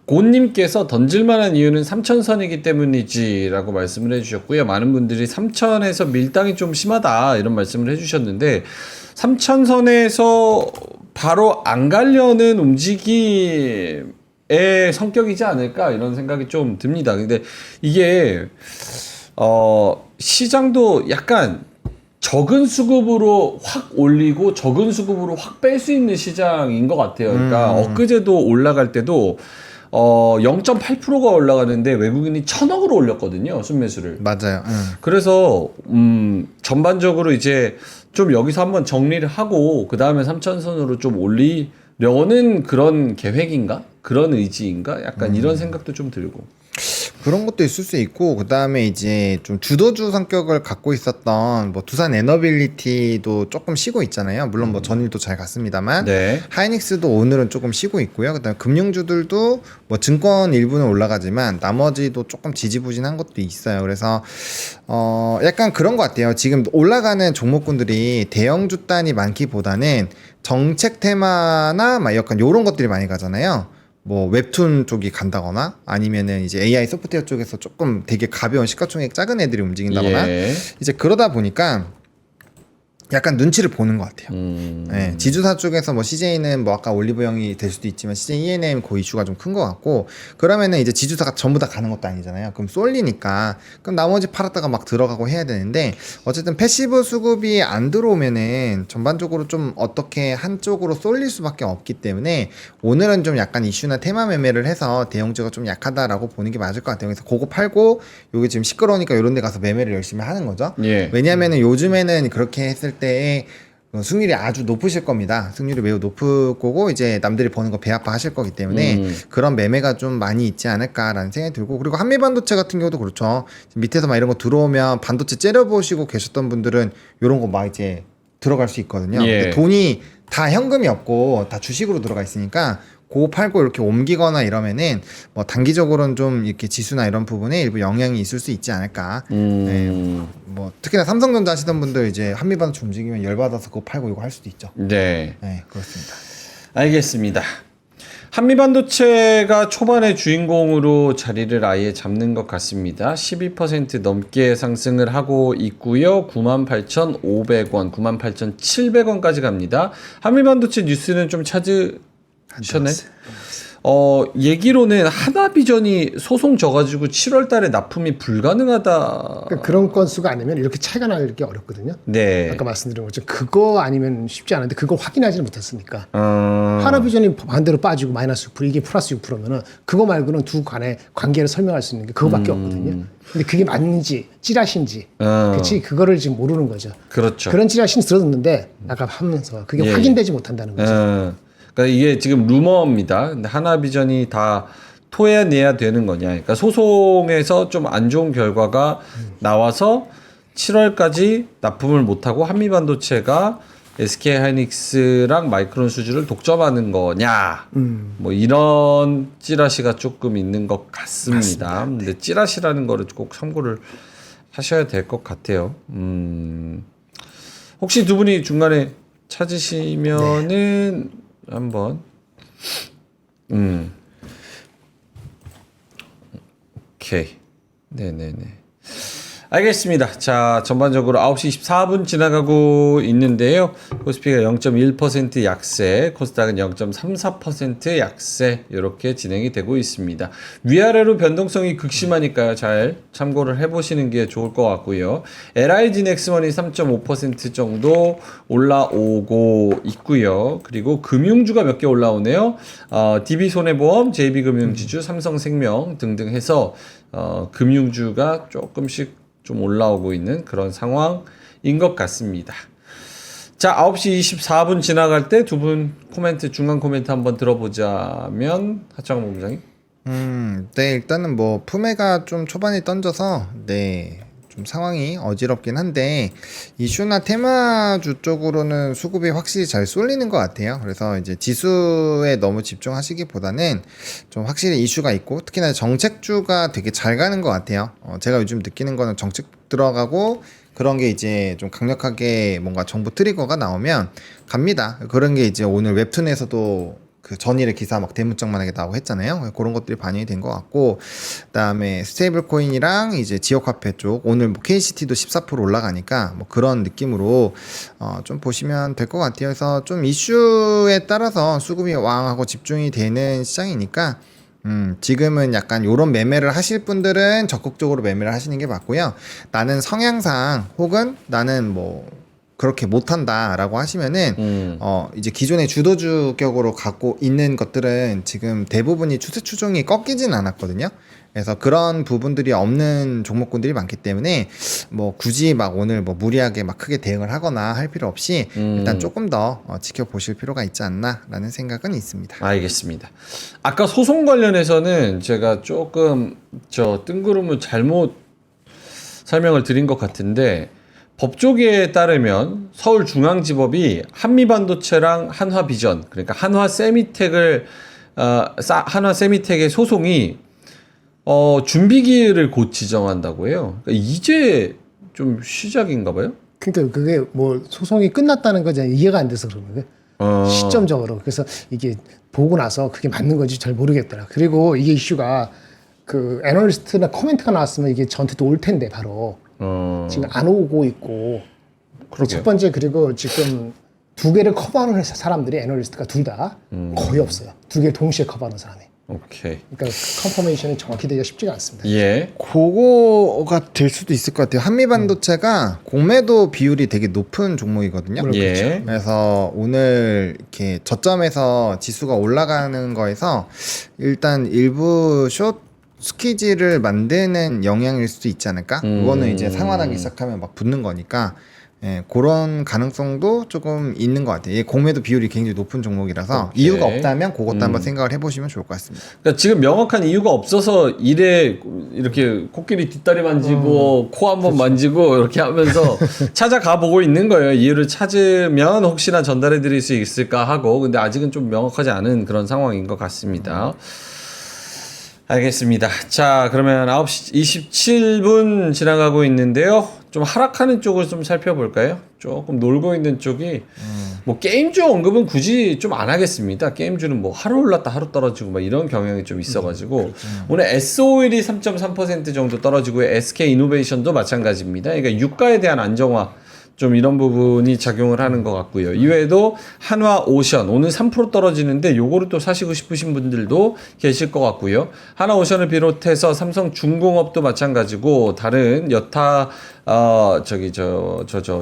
곤님께서 던질만한 이유는 3,000선이기 때문이지라고 말씀을 해주셨고요. 많은 분들이 3,000에서 밀당이 좀 심하다 이런 말씀을 해주셨는데 3,000선에서 바로 안 가려는 움직임의 성격이지 않을까 이런 생각이 좀 듭니다. 근데 이게 시장도 약간 적은 수급으로 확 올리고 적은 수급으로 확 뺄 수 있는 시장인 것 같아요. 그러니까 엊그제도 올라갈 때도 0.8%가 올라가는데 외국인이 1,000억으로 올렸거든요. 순매수를. 맞아요. 그래서 전반적으로 이제 좀 여기서 한번 정리를 하고 그 다음에 3,000선으로 좀 올리려는 그런 계획인가? 그런 의지인가? 약간 이런 생각도 좀 들고. 그런 것도 있을 수 있고 그다음에 이제 좀 주도주 성격을 갖고 있었던 뭐 두산 에너빌리티도 조금 쉬고 있잖아요. 물론 뭐 전일도 잘 갔습니다만 네. 하이닉스도 오늘은 조금 쉬고 있고요. 그다음에 금융주들도 뭐 증권 일부는 올라가지만 나머지도 조금 지지부진한 것도 있어요. 그래서 약간 그런 것 같아요. 지금 올라가는 종목군들이 대형주 단이 많기보다는 정책 테마나 막 약간 요런 것들이 많이 가잖아요. 뭐 웹툰 쪽이 간다거나 아니면은 이제 AI 소프트웨어 쪽에서 조금 되게 가벼운 시가총액 작은 애들이 움직인다거나 예. 이제 그러다 보니까 약간 눈치를 보는 것 같아요. 네, 지주사 쪽에서 뭐 CJ는 뭐 아까 올리브영이 될 수도 있지만 CJ ENM 그 이슈가 좀 큰 것 같고 그러면은 이제 지주사가 전부 다 가는 것도 아니잖아요. 그럼 쏠리니까 그럼 나머지 팔았다가 막 들어가고 해야 되는데 어쨌든 패시브 수급이 안 들어오면은 전반적으로 좀 어떻게 한쪽으로 쏠릴 수밖에 없기 때문에 오늘은 좀 약간 이슈나 테마 매매를 해서 대형주가 좀 약하다라고 보는 게 맞을 것 같아요. 그래서 그거 팔고 여기 지금 시끄러우니까 이런 데 가서 매매를 열심히 하는 거죠. 예. 왜냐면은 요즘에는 그렇게 했을 때에 승률이 아주 높으실 겁니다. 승률이 매우 높을 거고 이제 남들이 버는 거 배아파 하실 거기 때문에 그런 매매가 좀 많이 있지 않을까라는 생각이 들고 그리고 한미반도체 같은 경우도 그렇죠. 밑에서 막 이런 거 들어오면 반도체 째려보시고 계셨던 분들은 이런 거 막 이제 들어갈 수 있거든요. 예. 근데 돈이 다 현금이 없고 다 주식으로 들어가 있으니까 그거 팔고 이렇게 옮기거나 이러면은 뭐 단기적으로는 좀 이렇게 지수나 이런 부분에 일부 영향이 있을 수 있지 않을까. 네. 뭐 특히나 삼성전자 하시던 분들 이제 한미반도체 움직이면 열받아서 그거 팔고 이거 할 수도 있죠. 네. 네, 그렇습니다. 알겠습니다. 한미반도체가 초반에 주인공으로 자리를 아예 잡는 것 같습니다. 12% 넘게 상승을 하고 있고요. 98,500원, 98,700원까지 갑니다. 한미반도체 뉴스는 좀 찾으셨나요? 얘기로는 하나비전이 소송 져가지고 7월 달에 납품이 불가능하다. 그러니까 그런 건수가 아니면 이렇게 차이가 나기 어렵거든요. 네. 아까 말씀드린 것처럼 그거 아니면 쉽지 않은데 그걸 확인하지는 못했으니까. 어... 하나비전이 반대로 빠지고 마이너스 6%, 이게 플러스 6%면은 그거 말고는 두 간의 관계를 설명할 수 있는 게 그거밖에 없거든요. 근데 그게 맞는지 찌라시인지, 그렇지 그거를 지금 모르는 거죠. 그렇죠. 그런 찌라시는 들었는데 아까 하면서 그게 예. 확인되지 못한다는 거죠. 그러니까 이게 지금 루머입니다. 근데 하나비전이 다 토해내야 되는 거냐. 그러니까 소송에서 좀 안 좋은 결과가 나와서 7월까지 납품을 못하고 한미반도체가 SK하이닉스랑 마이크론 수주를 독점하는 거냐. 뭐 이런 찌라시가 조금 있는 것 같습니다. 근데 찌라시라는 거를 꼭 참고를 하셔야 될 것 같아요. 혹시 두 분이 중간에 찾으시면은 한번 오케이. 네네네. 알겠습니다. 자, 전반적으로 9시 24분 지나가고 있는데요. 코스피가 0.1% 약세, 코스닥은 0.34% 약세 이렇게 진행이 되고 있습니다. 위아래로 변동성이 극심하니까요. 잘 참고를 해보시는 게 좋을 것 같고요. LIG 넥스원이 3.5% 정도 올라오고 있고요. 그리고 금융주가 몇 개 올라오네요. DB손해보험, JB금융지주, 삼성생명 등등 해서 금융주가 조금씩 좀 올라오고 있는 그런 상황인 것 같습니다. 자, 9시 24분 지나갈 때 두 분 코멘트, 중간 코멘트 한번 들어보자면 하창원 본부장님. 네, 일단은 뭐 푸메가 좀 초반에 던져서 좀 상황이 어지럽긴 한데 이슈나 테마주 쪽으로는 수급이 확실히 잘 쏠리는 것 같아요. 그래서 이제 지수에 너무 집중하시기보다는 좀 확실히 이슈가 있고 특히나 정책주가 되게 잘 가는 것 같아요. 제가 요즘 느끼는 거는 정책 들어가고 그런 게 이제 좀 강력하게 뭔가 정부 트리거가 나오면 갑니다. 그런 게 이제 오늘 웹툰에서도 그 전일의 기사 막 대문짝만하게 나오고 했잖아요. 그런 것들이 반영이 된 것 같고, 그다음에 스테이블 코인이랑 이제 지역 화폐 쪽 오늘 뭐 KCT도 14% 올라가니까 뭐 그런 느낌으로 좀 보시면 될 것 같아요. 그래서 좀 이슈에 따라서 수급이 왕하고 집중이 되는 시장이니까 지금은 약간 요런 매매를 하실 분들은 적극적으로 매매를 하시는 게 맞고요. 나는 성향상 혹은 나는 뭐 그렇게 못한다라고 하시면은 이제 기존의 주도주 격으로 갖고 있는 것들은 지금 대부분이 추세 추종이 꺾이진 않았거든요. 그래서 그런 부분들이 없는 종목군들이 많기 때문에 뭐 굳이 막 오늘 뭐 무리하게 막 크게 대응을 하거나 할 필요 없이 일단 조금 더 지켜보실 필요가 있지 않나라는 생각은 있습니다. 알겠습니다. 아까 소송 관련해서는 제가 조금 뜬구름을 잘못 설명을 드린 것 같은데 법조계에 따르면 서울중앙지법이 한미반도체랑 한화비전 그러니까 한화세미텍의 소송이 준비기일을 곧 지정한다고 해요. 그러니까 이제 좀 시작인가 봐요. 그러니까 그게 뭐 소송이 끝났다는 거지 이해가 안 돼서 그러는 거예요. 시점적으로. 그래서 이게 보고 나서 그게 맞는 건지 잘 모르겠더라. 그리고 이게 이슈가 그 애널리스트나 코멘트가 나왔으면 이게 저한테도 올 텐데 바로 지금 안 오고 있고. 그러게요. 첫 번째 그리고 지금 두 개를 커버하는 회사 사람들이 애널리스트가 둘 다 거의 없어요. 두 개를 동시에 커버하는 사람이. 오케이. 그러니까 컨퍼메이션이 정확히 되기가 쉽지가 않습니다. 예. 그거가 될 수도 있을 것 같아요. 한미반도체가 공매도 비율이 되게 높은 종목이거든요. 예. 그래서 오늘 이렇게 저점에서 지수가 올라가는 거에서 일단 일부 숏 스퀴즈를 만드는 영향일 수도 있지 않을까? 그거는 이제 상환하기 시작하면 막 붙는 거니까 그런 가능성도 조금 있는 것 같아요. 공매도 비율이 굉장히 높은 종목이라서 오케이. 이유가 없다면 그것도 한번 생각을 해보시면 좋을 것 같습니다. 그러니까 지금 명확한 이유가 없어서 일에 이렇게 코끼리 뒷다리 만지고 코 한번 만지고 이렇게 하면서 찾아가 보고 있는 거예요. 이유를 찾으면 혹시나 전달해 드릴 수 있을까 하고 근데 아직은 좀 명확하지 않은 그런 상황인 것 같습니다. 알겠습니다. 자, 그러면 9시 27분 지나가고 있는데요. 좀 하락하는 쪽을 좀 살펴볼까요? 조금 놀고 있는 쪽이 뭐 게임주 언급은 굳이 좀 안 하겠습니다. 게임주는 뭐 하루 올랐다 하루 떨어지고 막 이런 경향이 좀 있어가지고 오늘 SOL이 3.3% 정도 떨어지고 SK이노베이션도 마찬가지입니다. 그러니까 유가에 대한 안정화 좀 이런 부분이 작용을 하는 것 같고요. 이외에도 한화오션 오늘 3% 떨어지는데 요거를 또 사시고 싶으신 분들도 계실 것 같고요. 한화오션을 비롯해서 삼성중공업도 마찬가지고 다른 여타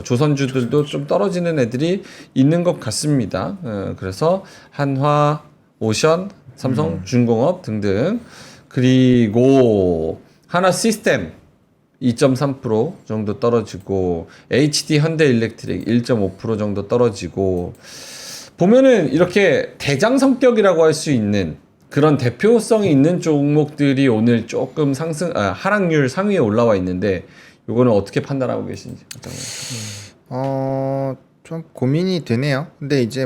조선주들도 좀 떨어지는 애들이 있는 것 같습니다. 그래서 한화오션, 삼성중공업 등등 그리고 하나시스템 2.3% 정도 떨어지고 HD 현대일렉트릭 1.5% 정도 떨어지고 보면은 이렇게 대장 성격이라고 할 수 있는 그런 대표성이 있는 종목들이 오늘 조금 하락률 상위에 올라와 있는데 요거는 어떻게 판단하고 계신지. 좀 고민이 되네요. 근데 이제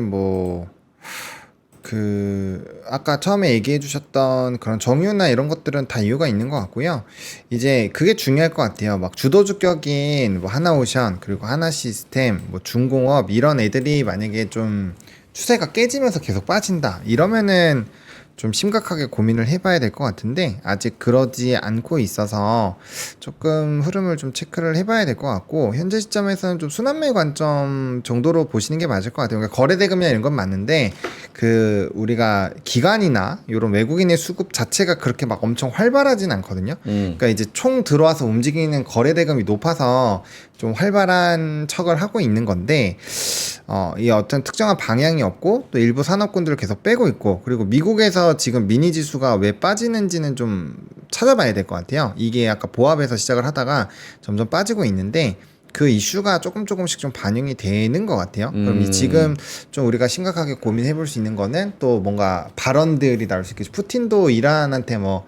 아까 처음에 얘기해 주셨던 그런 정유나 이런 것들은 다 이유가 있는 것 같고요. 이제 그게 중요할 것 같아요. 막 주도주격인 뭐 하나오션, 그리고 하나시스템, 뭐 중공업 이런 애들이 만약에 좀 추세가 깨지면서 계속 빠진다. 이러면은 좀 심각하게 고민을 해봐야 될 것 같은데 아직 그러지 않고 있어서 조금 흐름을 좀 체크를 해봐야 될 것 같고 현재 시점에서는 좀 순환매 관점 정도로 보시는 게 맞을 것 같아요. 그러니까 거래대금이나 이런 건 맞는데 우리가 기관이나 이런 외국인의 수급 자체가 그렇게 막 엄청 활발하진 않거든요. 그러니까 이제 총 들어와서 움직이는 거래대금이 높아서 좀 활발한 척을 하고 있는 건데 이 어떤 특정한 방향이 없고 또 일부 산업군들을 계속 빼고 있고 그리고 미국에서 지금 미니 지수가 왜 빠지는지는 좀 찾아봐야 될 것 같아요. 이게 아까 보합에서 시작을 하다가 점점 빠지고 있는데 그 이슈가 조금씩 좀 반영이 되는 것 같아요. 그럼 지금 좀 우리가 심각하게 고민해 볼 수 있는 거는 또 뭔가 발언들이 나올 수 있겠죠. 푸틴도 이란한테 뭐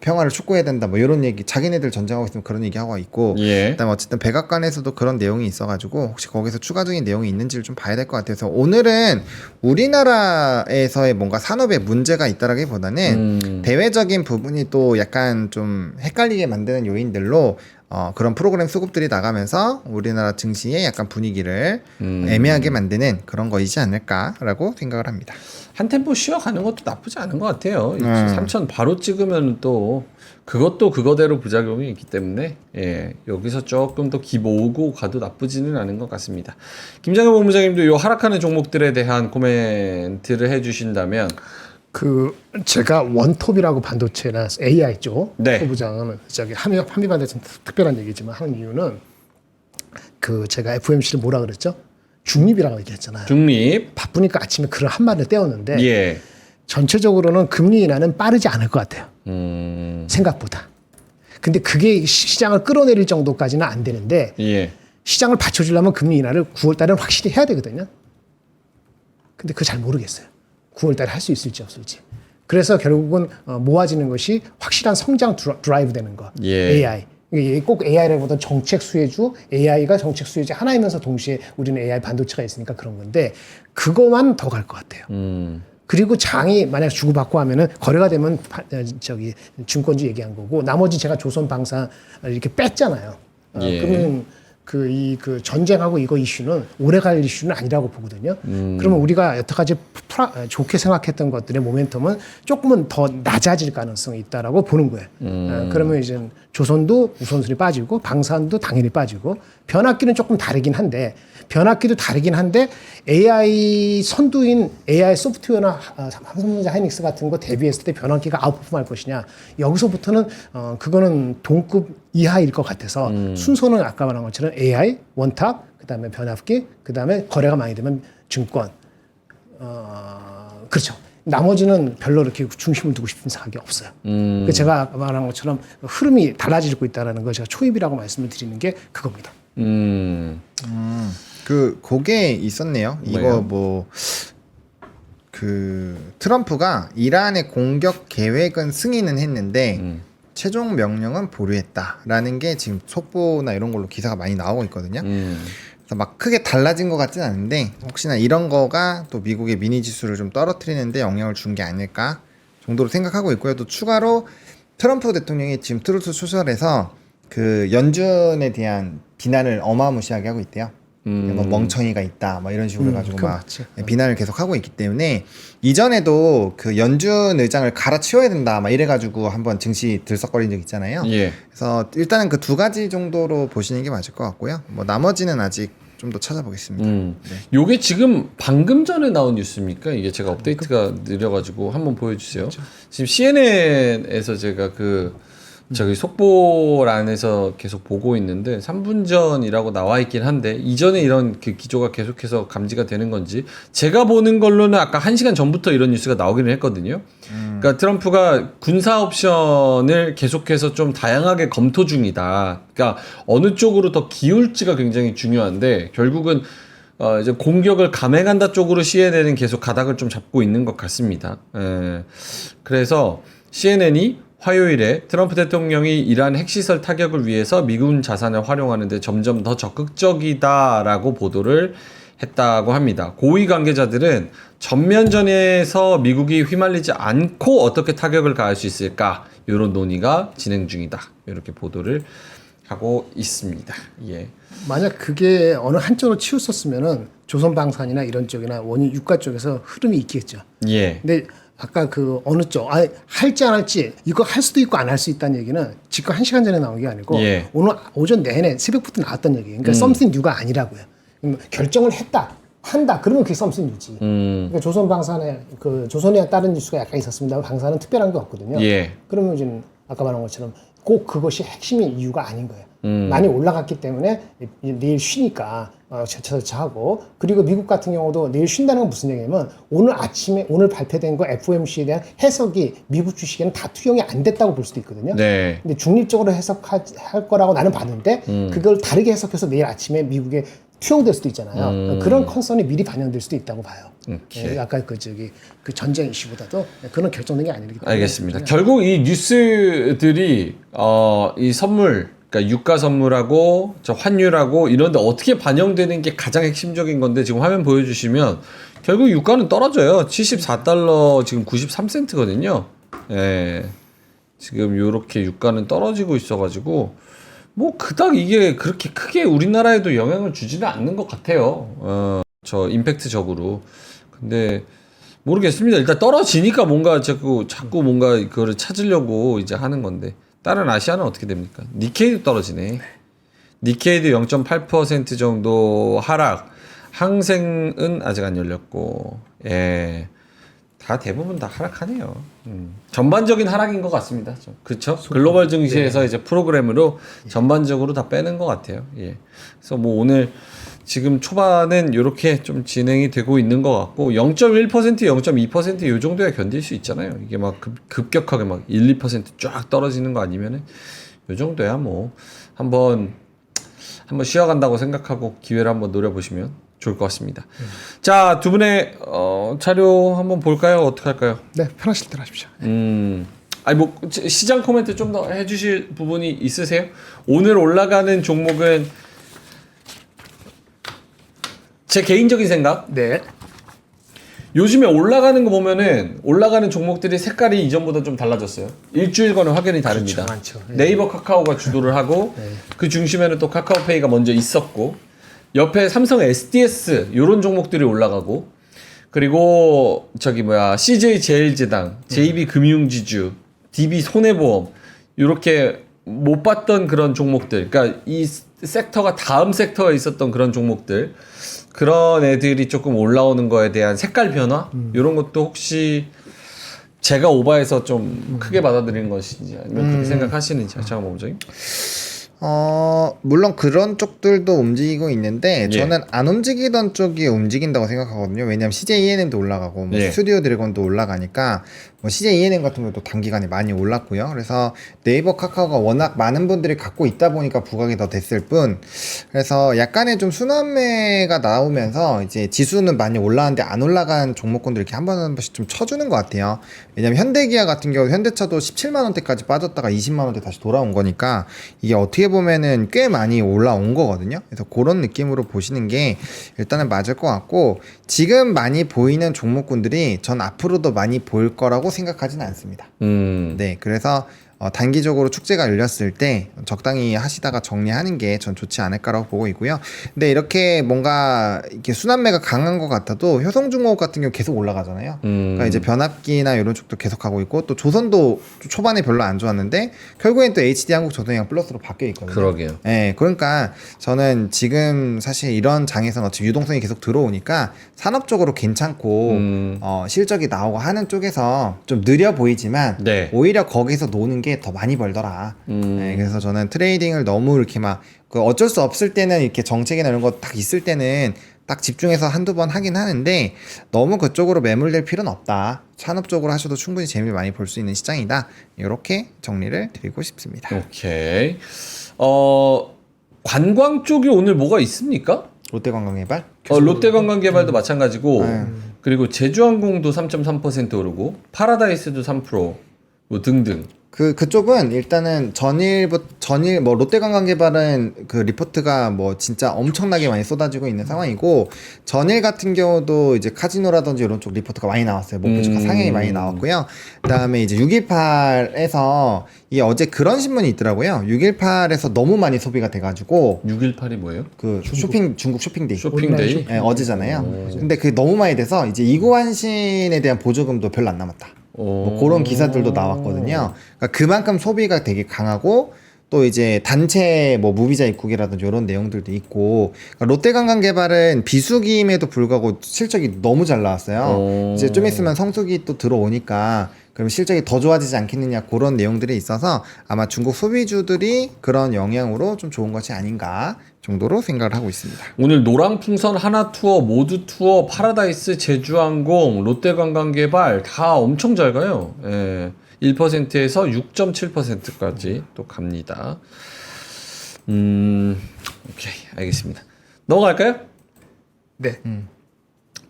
평화를 촉구해야 된다 뭐 이런 얘기, 자기네들 전쟁하고 있으면 그런 얘기 하고 있고, 예. 그다음에 어쨌든 백악관에서도 그런 내용이 있어가지고 혹시 거기서 추가적인 내용이 있는지를 좀 봐야 될 것 같아서 오늘은 우리나라에서의 뭔가 산업에 문제가 있다라기보다는 대외적인 부분이 또 약간 좀 헷갈리게 만드는 요인들로 그런 프로그램 수급들이 나가면서 우리나라 증시의 약간 분위기를 애매하게 만드는 그런 거이지 않을까라고 생각을 합니다. 한 템포 쉬어가는 것도 나쁘지 않은 것 같아요. 3천 바로 찍으면 또 그것도 그거대로 부작용이 있기 때문에 예, 여기서 조금 더 기모으고 가도 나쁘지는 않은 것 같습니다. 김장현 본부장님도 요 하락하는 종목들에 대한 코멘트를 해주신다면 제가 원톱이라고 반도체나 AI 쪽 네. 부장은 저기 한미 반도체 특별한 얘기지만 하는 이유는 제가 FOMC를 뭐라 그랬죠? 중립이라고 얘기했잖아요. 중립. 바쁘니까 아침에 글을 한 마디를 떼었는데 예. 전체적으로는 금리 인하는 빠르지 않을 것 같아요. 생각보다. 근데 그게 시장을 끌어내릴 정도까지는 안 되는데 예. 시장을 받쳐주려면 금리 인하를 9월 달에는 확실히 해야 되거든요. 근데 그거 잘 모르겠어요. 9월 달에 할 수 있을지 없을지. 그래서 결국은 모아지는 것이 확실한 성장 드라이브 되는 거. 예. AI. 이게 꼭 AI라기보다는 정책 수혜주, AI가 정책 수혜주 하나이면서 동시에 우리는 AI 반도체가 있으니까 그런 건데 그거만 더 갈 것 같아요. 그리고 장이 만약 주고받고 하면은 거래가 되면 증권주 얘기한 거고 나머지 제가 조선방사 이렇게 뺐잖아요. 예. 그러면 그 전쟁하고 이거 이슈는 오래 갈 이슈는 아니라고 보거든요. 그러면 우리가 여태까지 좋게 생각했던 것들의 모멘텀은 조금은 더 낮아질 가능성이 있다라고 보는 거예요. 그러면 이제 조선도 우선순위 빠지고 방산도 당연히 빠지고 변압기는 조금 다르긴 한데 AI 선두인 AI 소프트웨어나 삼성전자 하이닉스 같은 거 대비했을 때 변압기가 아웃퍼폼할 것이냐 여기서부터는 그거는 동급 이하일 것 같아서 순서는 아까 말한 것처럼 AI 원탑 그다음에 변압기 그다음에 거래가 많이 되면 증권 그렇죠. 나머지는 별로 이렇게 중심을 두고 싶은 생각이 없어요. 제가 아까 말한 것처럼 흐름이 달라지고 있다는 걸 제가 초입이라고 말씀을 드리는 게 그겁니다. 그게 있었네요. 뭐예요? 이거 트럼프가 이란의 공격 계획은 승인은 했는데 최종 명령은 보류했다라는 게 지금 속보나 이런 걸로 기사가 많이 나오고 있거든요. 그래서 막 크게 달라진 것 같진 않은데 혹시나 이런 거가 또 미국의 미니 지수를 좀 떨어뜨리는데 영향을 준 게 아닐까 정도로 생각하고 있고요. 또 추가로 트럼프 대통령이 지금 트루스 소셜에서 그 연준에 대한 비난을 어마무시하게 하고 있대요. 뭐 멍청이가 있다, 뭐 이런 식으로 해가지고 막 맞지. 비난을 계속 하고 있기 때문에 이전에도 그 연준 의장을 갈아치워야 된다, 막 이래가지고 한번 증시 들썩거린 적 있잖아요. 예. 그래서 일단은 그 두 가지 정도로 보시는 게 맞을 것 같고요. 뭐 나머지는 아직 좀 더 찾아보겠습니다. 요게 지금 방금 전에 나온 뉴스입니까? 이게 제가 업데이트가 느려가지고 한번 보여주세요. 지금 CNN에서 제가 저기 속보란에서 계속 보고 있는데 3분 전이라고 나와 있긴 한데 이전에 이런 그 기조가 계속해서 감지가 되는 건지 제가 보는 걸로는 아까 1시간 전부터 이런 뉴스가 나오기는 했거든요. 그러니까 트럼프가 군사 옵션을 계속해서 좀 다양하게 검토 중이다. 그러니까 어느 쪽으로 더 기울지가 굉장히 중요한데 결국은 이제 공격을 감행한다 쪽으로 CNN은 계속 가닥을 좀 잡고 있는 것 같습니다. 그래서 CNN이 화요일에 트럼프 대통령이 이란 핵시설 타격을 위해서 미군 자산을 활용하는데 점점 더 적극적이다라고 보도를 했다고 합니다. 고위 관계자들은 전면전에서 미국이 휘말리지 않고 어떻게 타격을 가할 수 있을까 이런 논의가 진행 중이다. 이렇게 보도를 하고 있습니다. 예. 만약 그게 어느 한쪽으로 치우쳤으면은 조선방산이나 이런 쪽이나 원유 유가 쪽에서 흐름이 있겠죠. 예. 근데 아까 어느 쪽 할지 안 할지 이거 할 수도 있고 안 할 수 있다는 얘기는 지금 1시간 전에 나온 게 아니고 예. 오늘 오전 내내 새벽부터 나왔던 얘기예요. 그러니까 something new가 아니라고요. 결정을 한다. 그러면 그게 something new지. 그러니까 조선방산에 조선에 따른 뉴스가 약간 있었습니다. 방산은 특별한 게 없거든요. 예. 그러면 이제 아까 말한 것처럼 꼭 그것이 핵심인 이유가 아닌 거예요. 많이 올라갔기 때문에 내일 쉬니까 설치하고 그리고 미국 같은 경우도 내일 쉰다는 건 무슨 얘기냐면 오늘 아침에 오늘 발표된 거 FOMC에 대한 해석이 미국 주식에는 다 투영이 안 됐다고 볼 수도 있거든요. 네. 근데 중립적으로 해석할 거라고 나는 봤는데 그걸 다르게 해석해서 내일 아침에 미국에 투영될 수도 있잖아요. 그런 컨선이 미리 반영될 수도 있다고 봐요. 오케이. 아까 그 전쟁 이슈보다도 그런 결정된 게 아니기 때문에. 알겠습니다. 결국 이 뉴스들이 이 선물, 그러니까 유가 선물하고 저 환율하고 이런데 어떻게 반영되는 게 가장 핵심적인 건데 지금 화면 보여주시면 결국 유가는 떨어져요. 74달러 지금 93센트거든요. 예. 지금 요렇게 유가는 떨어지고 있어가지고 뭐 그닥 이게 그렇게 크게 우리나라에도 영향을 주지는 않는 것 같아요. 저 임팩트적으로. 근데 모르겠습니다. 일단 떨어지니까 뭔가 자꾸 뭔가 그거를 찾으려고 이제 하는 건데 다른 아시아는 어떻게 됩니까? 니케이도 떨어지네. 니케이도 0.8% 정도 하락. 항생은 아직 안 열렸고, 예. 다 대부분 다 하락하네요. 전반적인 하락인 것 같습니다. 그렇죠? 글로벌 증시에서 이제 프로그램으로 전반적으로 다 빼는 것 같아요. 예. 그래서 뭐 오늘 지금 초반은 이렇게 좀 진행이 되고 있는 것 같고 0.1%, 0.2%요 정도야 견딜 수 있잖아요. 이게 막 급격하게 막 1, 2%쫙 떨어지는 거 아니면은 요 정도야 뭐 한번 쉬어간다고 생각하고 기회를 한번 노려보시면 좋을 것 같습니다. 자, 두 분의 자료 한번 볼까요? 어떻게 할까요? 네, 편하실 대로 하십시오. 아니 뭐 시장 코멘트 좀 더 해주실 부분이 있으세요? 오늘 올라가는 종목은 제 개인적인 생각. 네. 요즘에 올라가는 거 보면은 올라가는 종목들이 색깔이 이전보다 좀 달라졌어요. 일주일간은 확연히 다릅니다. 그렇죠, 많죠. 예. 네이버 카카오가 주도를 하고 그 중심에는 또 카카오페이가 먼저 있었고 옆에 삼성 SDS 요런 종목들이 올라가고 그리고 CJ 제일제당, JB금융지주, DB손해보험 요렇게 못 봤던 그런 종목들 그러니까 이 섹터가 다음 섹터에 있었던 그런 종목들 그런 애들이 조금 올라오는 거에 대한 색깔 변화 이런 것도 혹시 제가 오바해서 좀 크게 받아들이는 것인지 아니면 그렇게 생각하시는지 잠깐만 원장님. 물론 그런 쪽들도 움직이고 있는데 예. 저는 안 움직이던 쪽이 움직인다고 생각하거든요. 왜냐하면 CJ ENM도 올라가고 뭐 예. 스튜디오 드래곤도 올라가니까 뭐 CJ ENM 같은 것도 단기간에 많이 올랐고요. 그래서 네이버 카카오가 워낙 많은 분들이 갖고 있다 보니까 부각이 더 됐을 뿐 그래서 약간의 좀 순환매가 나오면서 이제 지수는 많이 올라왔는데 안 올라간 종목군들 이렇게 한 번씩 좀 쳐주는 것 같아요. 왜냐면 현대기아 같은 경우 현대차도 17만 원대까지 빠졌다가 20만 원대 다시 돌아온 거니까 이게 어떻게 보면은 꽤 많이 올라온 거거든요. 그래서 그런 느낌으로 보시는 게 일단은 맞을 것 같고 지금 많이 보이는 종목군들이 전 앞으로도 많이 보일 거라고 생각하지는 않습니다. 네, 그래서 단기적으로 축제가 열렸을 때 적당히 하시다가 정리하는 게 전 좋지 않을까라고 보고 있고요. 근데 이렇게 뭔가 이렇게 순환매가 강한 것 같아도 효성중공업 같은 경우 계속 올라가잖아요. 그러니까 이제 변압기나 이런 쪽도 계속 가고 있고 또 조선도 초반에 별로 안 좋았는데 결국엔 또 HD 한국조선이랑 플러스로 바뀌어 있거든요. 그러게요. 네, 그러니까 저는 지금 사실 이런 장에서는 어차피 유동성이 계속 들어오니까 산업적으로 괜찮고 실적이 나오고 하는 쪽에서 좀 느려 보이지만 네. 오히려 거기서 노는 게 더 많이 벌더라. 네, 그래서 저는 트레이딩을 너무 이렇게 막 그 어쩔 수 없을 때는 이렇게 정책이나 이런 거 딱 있을 때는 딱 집중해서 한두 번 하긴 하는데 너무 그쪽으로 매몰될 필요는 없다. 산업적으로 하셔도 충분히 재미를 많이 볼 수 있는 시장이다. 이렇게 정리를 드리고 싶습니다. 오케이. 관광 쪽이 오늘 뭐가 있습니까? 롯데관광개발? 롯데관광개발도 마찬가지고 그리고 제주항공도 3.3% 오르고 파라다이스도 3%뭐 등등. 그쪽은 일단은 전일 뭐 롯데관광개발은 그 리포트가 뭐 진짜 엄청나게 많이 쏟아지고 있는 상황이고 전일 같은 경우도 이제 카지노라든지 이런 쪽 리포트가 많이 나왔어요. 목표 주가 상향이 많이 나왔고요. 그다음에 이제 618에서 이 어제 그런 신문이 있더라고요. 618에서 너무 많이 소비가 돼가지고 618이 뭐예요? 그 중국 쇼핑데이. 쇼핑데이? 네, 어제잖아요. 근데 그게 너무 많이 돼서 이제 이구환신에 대한 보조금도 별로 안 남았다. 뭐 그런 기사들도 나왔거든요. 그러니까 그만큼 소비가 되게 강하고 또 이제 단체 뭐 무비자 입국이라든지 이런 내용들도 있고 그러니까 롯데관광개발은 비수기임에도 불구하고 실적이 너무 잘 나왔어요. 이제 좀 있으면 성수기 또 들어오니까 그럼 실적이 더 좋아지지 않겠느냐 그런 내용들이 있어서 아마 중국 소비주들이 그런 영향으로 좀 좋은 것이 아닌가 정도로 생각을 하고 있습니다. 오늘 노랑풍선, 하나투어, 모두투어, 파라다이스, 제주항공, 롯데관광개발 다 엄청 잘 가요. 예. 1%에서 6.7%까지 또 갑니다. 오케이, 알겠습니다. 넘어갈까요? 네.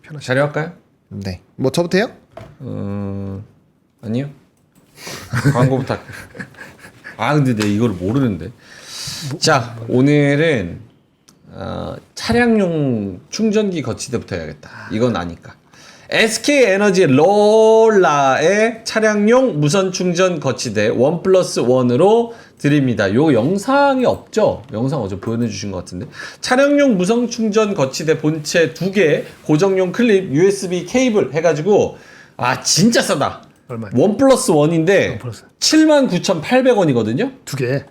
편하시. 자료할까요? 네. 뭐 저부터 해요? 아니요. 광고 부탁. 아 근데 내가 이걸 모르는데. 자 오늘은 차량용 충전기 거치대부터 해야겠다. 이건 아니까. SK 에너지 롤라의 차량용 무선 충전 거치대 1+1으로 드립니다. 요 영상이 없죠? 영상 어제 보여주신 것 같은데. 차량용 무선 충전 거치대 본체 2개, 고정용 클립, USB 케이블 해가지고 진짜 싸다. 얼마요? 1+1인데 79,800원이거든요. 두 개.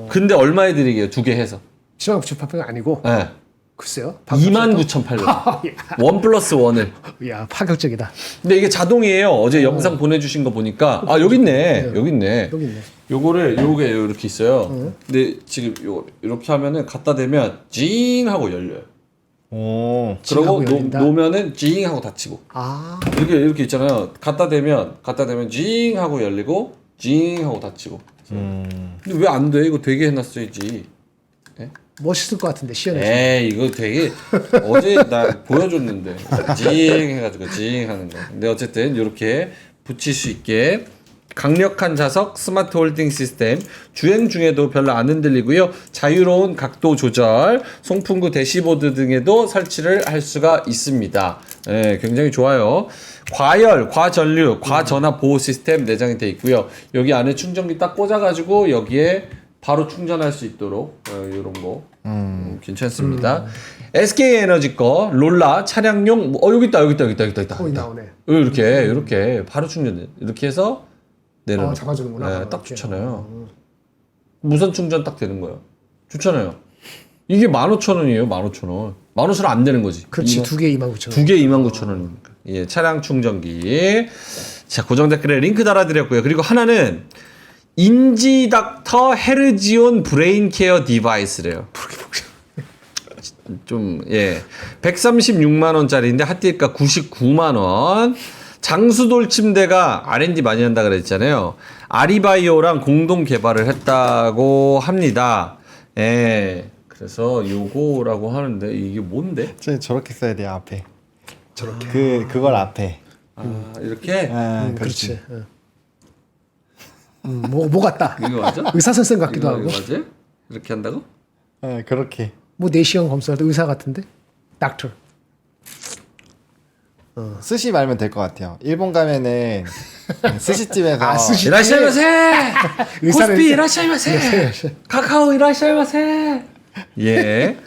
근데 얼마에 드리게요? 2개 해서. 79,800원 아니고. 네. 글쎄요. 29,800원. 1+1을. 야, 파격적이다. 근데 이게 자동이에요. 어제 영상 보내주신 거 보니까 여기 있네. 여기 있네. 여기 있네. 요게 이렇게 있어요. 근데 지금 요거 이렇게 하면은 갖다 대면 징 하고 열려요. 오. 그러고 징 하고 열린다? 놓으면은 징 하고 닫히고. 아, 이렇게 있잖아요. 갖다 대면 징 하고 열리고 징 하고 닫히고. 근데 왜 안 돼? 이거 되게 해놨어야지. 멋있을 것 같은데 시연해서. 에이 이거 되게 어제 나 보여줬는데 징 해가지고 징 하는 거. 근데 어쨌든 이렇게 붙일 수 있게 강력한 자석 스마트 홀딩 시스템, 주행 중에도 별로 안 흔들리고요. 자유로운 각도 조절, 송풍구 대시보드 등에도 설치를 할 수가 있습니다. 예, 굉장히 좋아요. 과열, 과전류, 과전압 보호 시스템 내장이 되어 있고요. 여기 안에 충전기 딱 꽂아가지고 여기에 바로 충전할 수 있도록 이런 거 괜찮습니다. SK 에너지 거 롤라 차량용 여기 있다. 나오네. 이렇게 바로 충전. 이렇게 해서 내려놓고. 잡아주는구나. 네, 딱 좋잖아요. 무선 충전 딱 되는 거예요. 좋잖아요. 이게 15,000원이에요. 15,000원. 15,000원 안 되는 거지. 그렇지. 두 개 29,000원. 두 개 29,000원이니까. 예, 차량 충전기. 자, 고정 댓글에 링크 달아드렸고요. 그리고 하나는 인지닥터 헤르지온 브레인 케어 디바이스래요. 좀, 예. 136만원짜리인데 핫딜가 99만원. 장수돌 침대가 R&D 많이 한다 그랬잖아요. 아리바이오랑 공동 개발을 했다고 합니다. 예. 그래서 요거라고 하는데 이게 뭔데? 저렇게 써야 돼요 앞에. 저렇게. 그걸 앞에. 이렇게? 그렇지. 뭐 같다. 이거 맞아? 의사 선생 같기도 이거 하고. 맞아? 이렇게 한다고? 그렇게. 뭐 내시경 검사할 때 의사 같은데? 닥터. 스시 말면 될 것 같아요. 일본 가면은 스시집에서 스시. 이라시마세! 의사는- 코스피 이라시마세! 카카오 이라시마세! 예.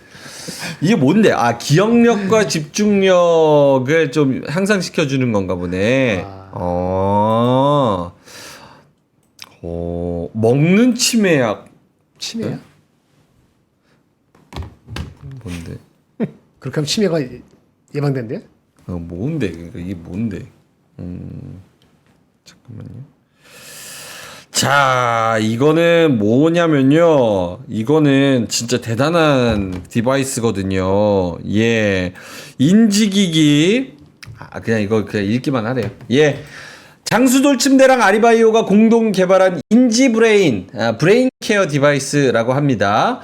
이게 뭔데? 기억력과 집중력을 좀 향상시켜주는 건가 보네. 먹는 치매약. 치매야? 뭔데? 그렇게 하면 치매가 예방된대요? 뭔데? 이게 뭔데? 잠깐만요. 자, 이거는 뭐냐면요. 이거는 진짜 대단한 디바이스거든요. 예. 인지기기. 그냥 이거 그냥 읽기만 하래요. 예. 장수돌 침대랑 아리바이오가 공동 개발한 인지브레인, 브레인 케어 디바이스라고 합니다.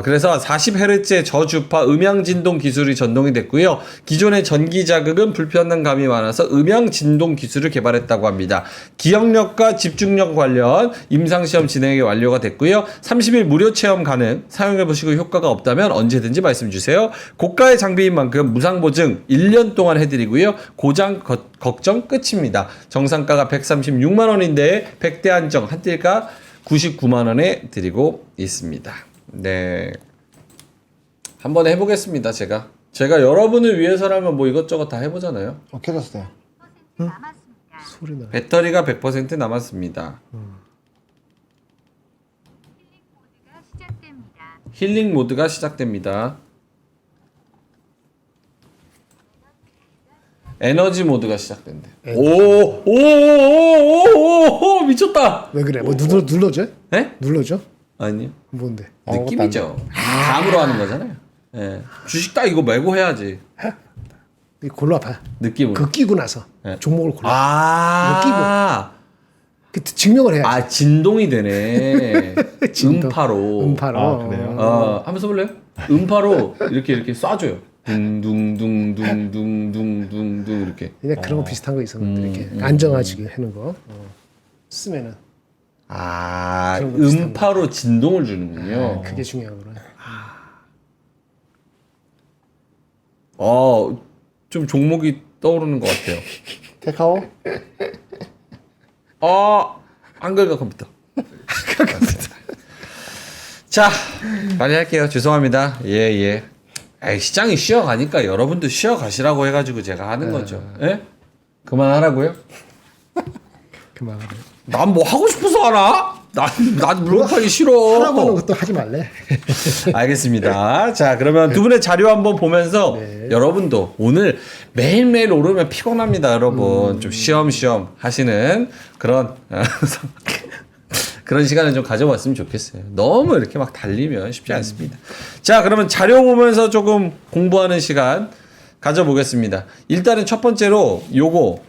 그래서 40Hz의 저주파 음향 진동 기술이 전동이 됐고요. 기존의 전기 자극은 불편한 감이 많아서 음향 진동 기술을 개발했다고 합니다. 기억력과 집중력 관련 임상시험 진행이 완료가 됐고요. 30일 무료 체험 가능. 사용해보시고 효과가 없다면 언제든지 말씀 주세요. 고가의 장비인 만큼 무상 보증 1년 동안 해드리고요. 고장 걱정 끝입니다. 정상가가 136만 원인데 100대 한정 한딜가 99만 원에 드리고 있습니다. 네. 한번 해보겠습니다, 제가 여러분을 위해서라면 뭐 이것저것 다 해보잖아요. 켜졌어요. 소리 나. 배터리가 100% 남았습니다. 힐링 모드가 시작됩니다. 에너지 모드가 시작된대. 오오오오오 미쳤다. 왜 그래? 뭐 눌러줘? 네? 눌러줘? 아니요. 뭔데? 느낌이죠. 감으로 하는 거잖아요. 예. 주식 딱 이거 메고 해야지. 이거 골라봐. 느낌으로. 그거 끼고 나서 네. 종목을 골라. 아. 그 증명을 해야지. 아 진동이 되네. 진동. 음파로. 음파로. 아, 그래요? 한번 써볼래요? 음파로 이렇게 쏴줘요. 둥둥둥둥둥둥둥둥 이렇게. 그냥 그런 거 비슷한 거 있었는데 이렇게 안정화지게 하는 거 쓰면은 아 그런 거 비슷한 음파로 진동을 주는군요. 그게 중요하구나. 좀 종목이 떠오르는 것 같아요. 카카오? 한글과 컴퓨터. 자, 빨리 할게요. 죄송합니다. 예. 시장이 쉬어가니까 여러분도 쉬어가시라고 해가지고 제가 하는 거죠. 예? 그만하라고요? 그만하래. 난 뭐 하고 싶어서 하나? 난 물건 팔기 싫어. 하라고 하는 것도 하지 말래. 알겠습니다. 자, 그러면 두 분의 자료 한번 보면서 여러분도 오늘 매일매일 오르면 피곤합니다, 여러분. 좀 쉬엄쉬엄 하시는 그런 그런 시간을 좀 가져봤으면 좋겠어요. 너무 이렇게 막 달리면 쉽지 않습니다. 자, 그러면 자료 보면서 조금 공부하는 시간 가져보겠습니다. 일단은 첫 번째로 요거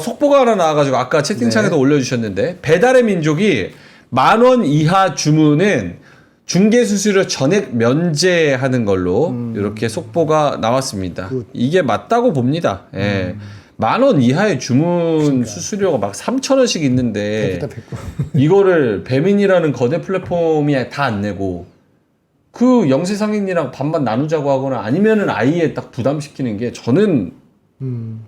속보가 하나 나와가지고 아까 채팅창에도 올려주셨는데 배달의 민족이 10,000원 이하 주문은 중개 수수료 전액 면제하는 걸로 이렇게 속보가 나왔습니다. 이게 맞다고 봅니다. 예. 10,000원 이하의 주문 수수료가 막 3,000원씩 있는데 이거를 배민이라는 거대 플랫폼이 다 안 내고 그 영세상인이랑 반반 나누자고 하거나 아니면은 아예 딱 부담시키는 게 저는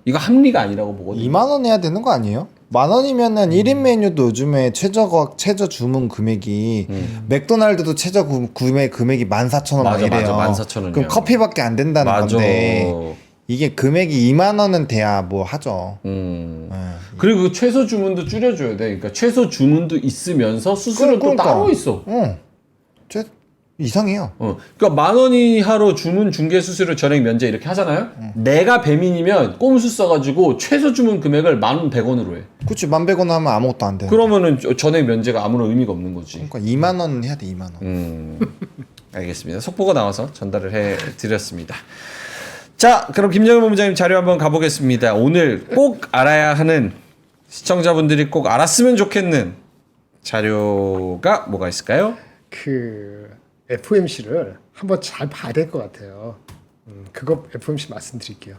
이거 합리가 아니라고 보거든요. 2만 원 해야 되는 거 아니에요? 10,000원이면은 1인 메뉴도 요즘에 최저 주문 금액이 맥도날드도 최저 구매 금액이 14,000원 막 맞아, 이래요. 14,000원 이요. 그럼 커피밖에 안 된다는 맞아. 건데 이게 금액이 2만 원은 돼야 뭐 하죠. 그리고 그 최소 주문도 줄여줘야 돼. 그러니까 최소 주문도 있으면서 수수료 또 그러니까. 따로 있어. 이상해요. 그러니까 10,000원 이하로 주문 중개 수수료 전액 면제 이렇게 하잖아요. 내가 배민이면 꼼수 써가지고 최소 주문 금액을 11,100원으로 해. 그치 11,100원 하면 아무것도 안 돼. 그러면은 전액 면제가 아무런 의미가 없는 거지. 그러니까 2만 원 해야 돼 2만 원. 알겠습니다. 속보가 나와서 전달을 해드렸습니다. 자, 그럼 김정은 본부장님 자료 한번 가보겠습니다. 오늘 꼭 알아야 하는 시청자분들이 꼭 알았으면 좋겠는 자료가 뭐가 있을까요? 그 FOMC를 한번 잘 봐야 될 것 같아요. 그거 FOMC 말씀드릴게요.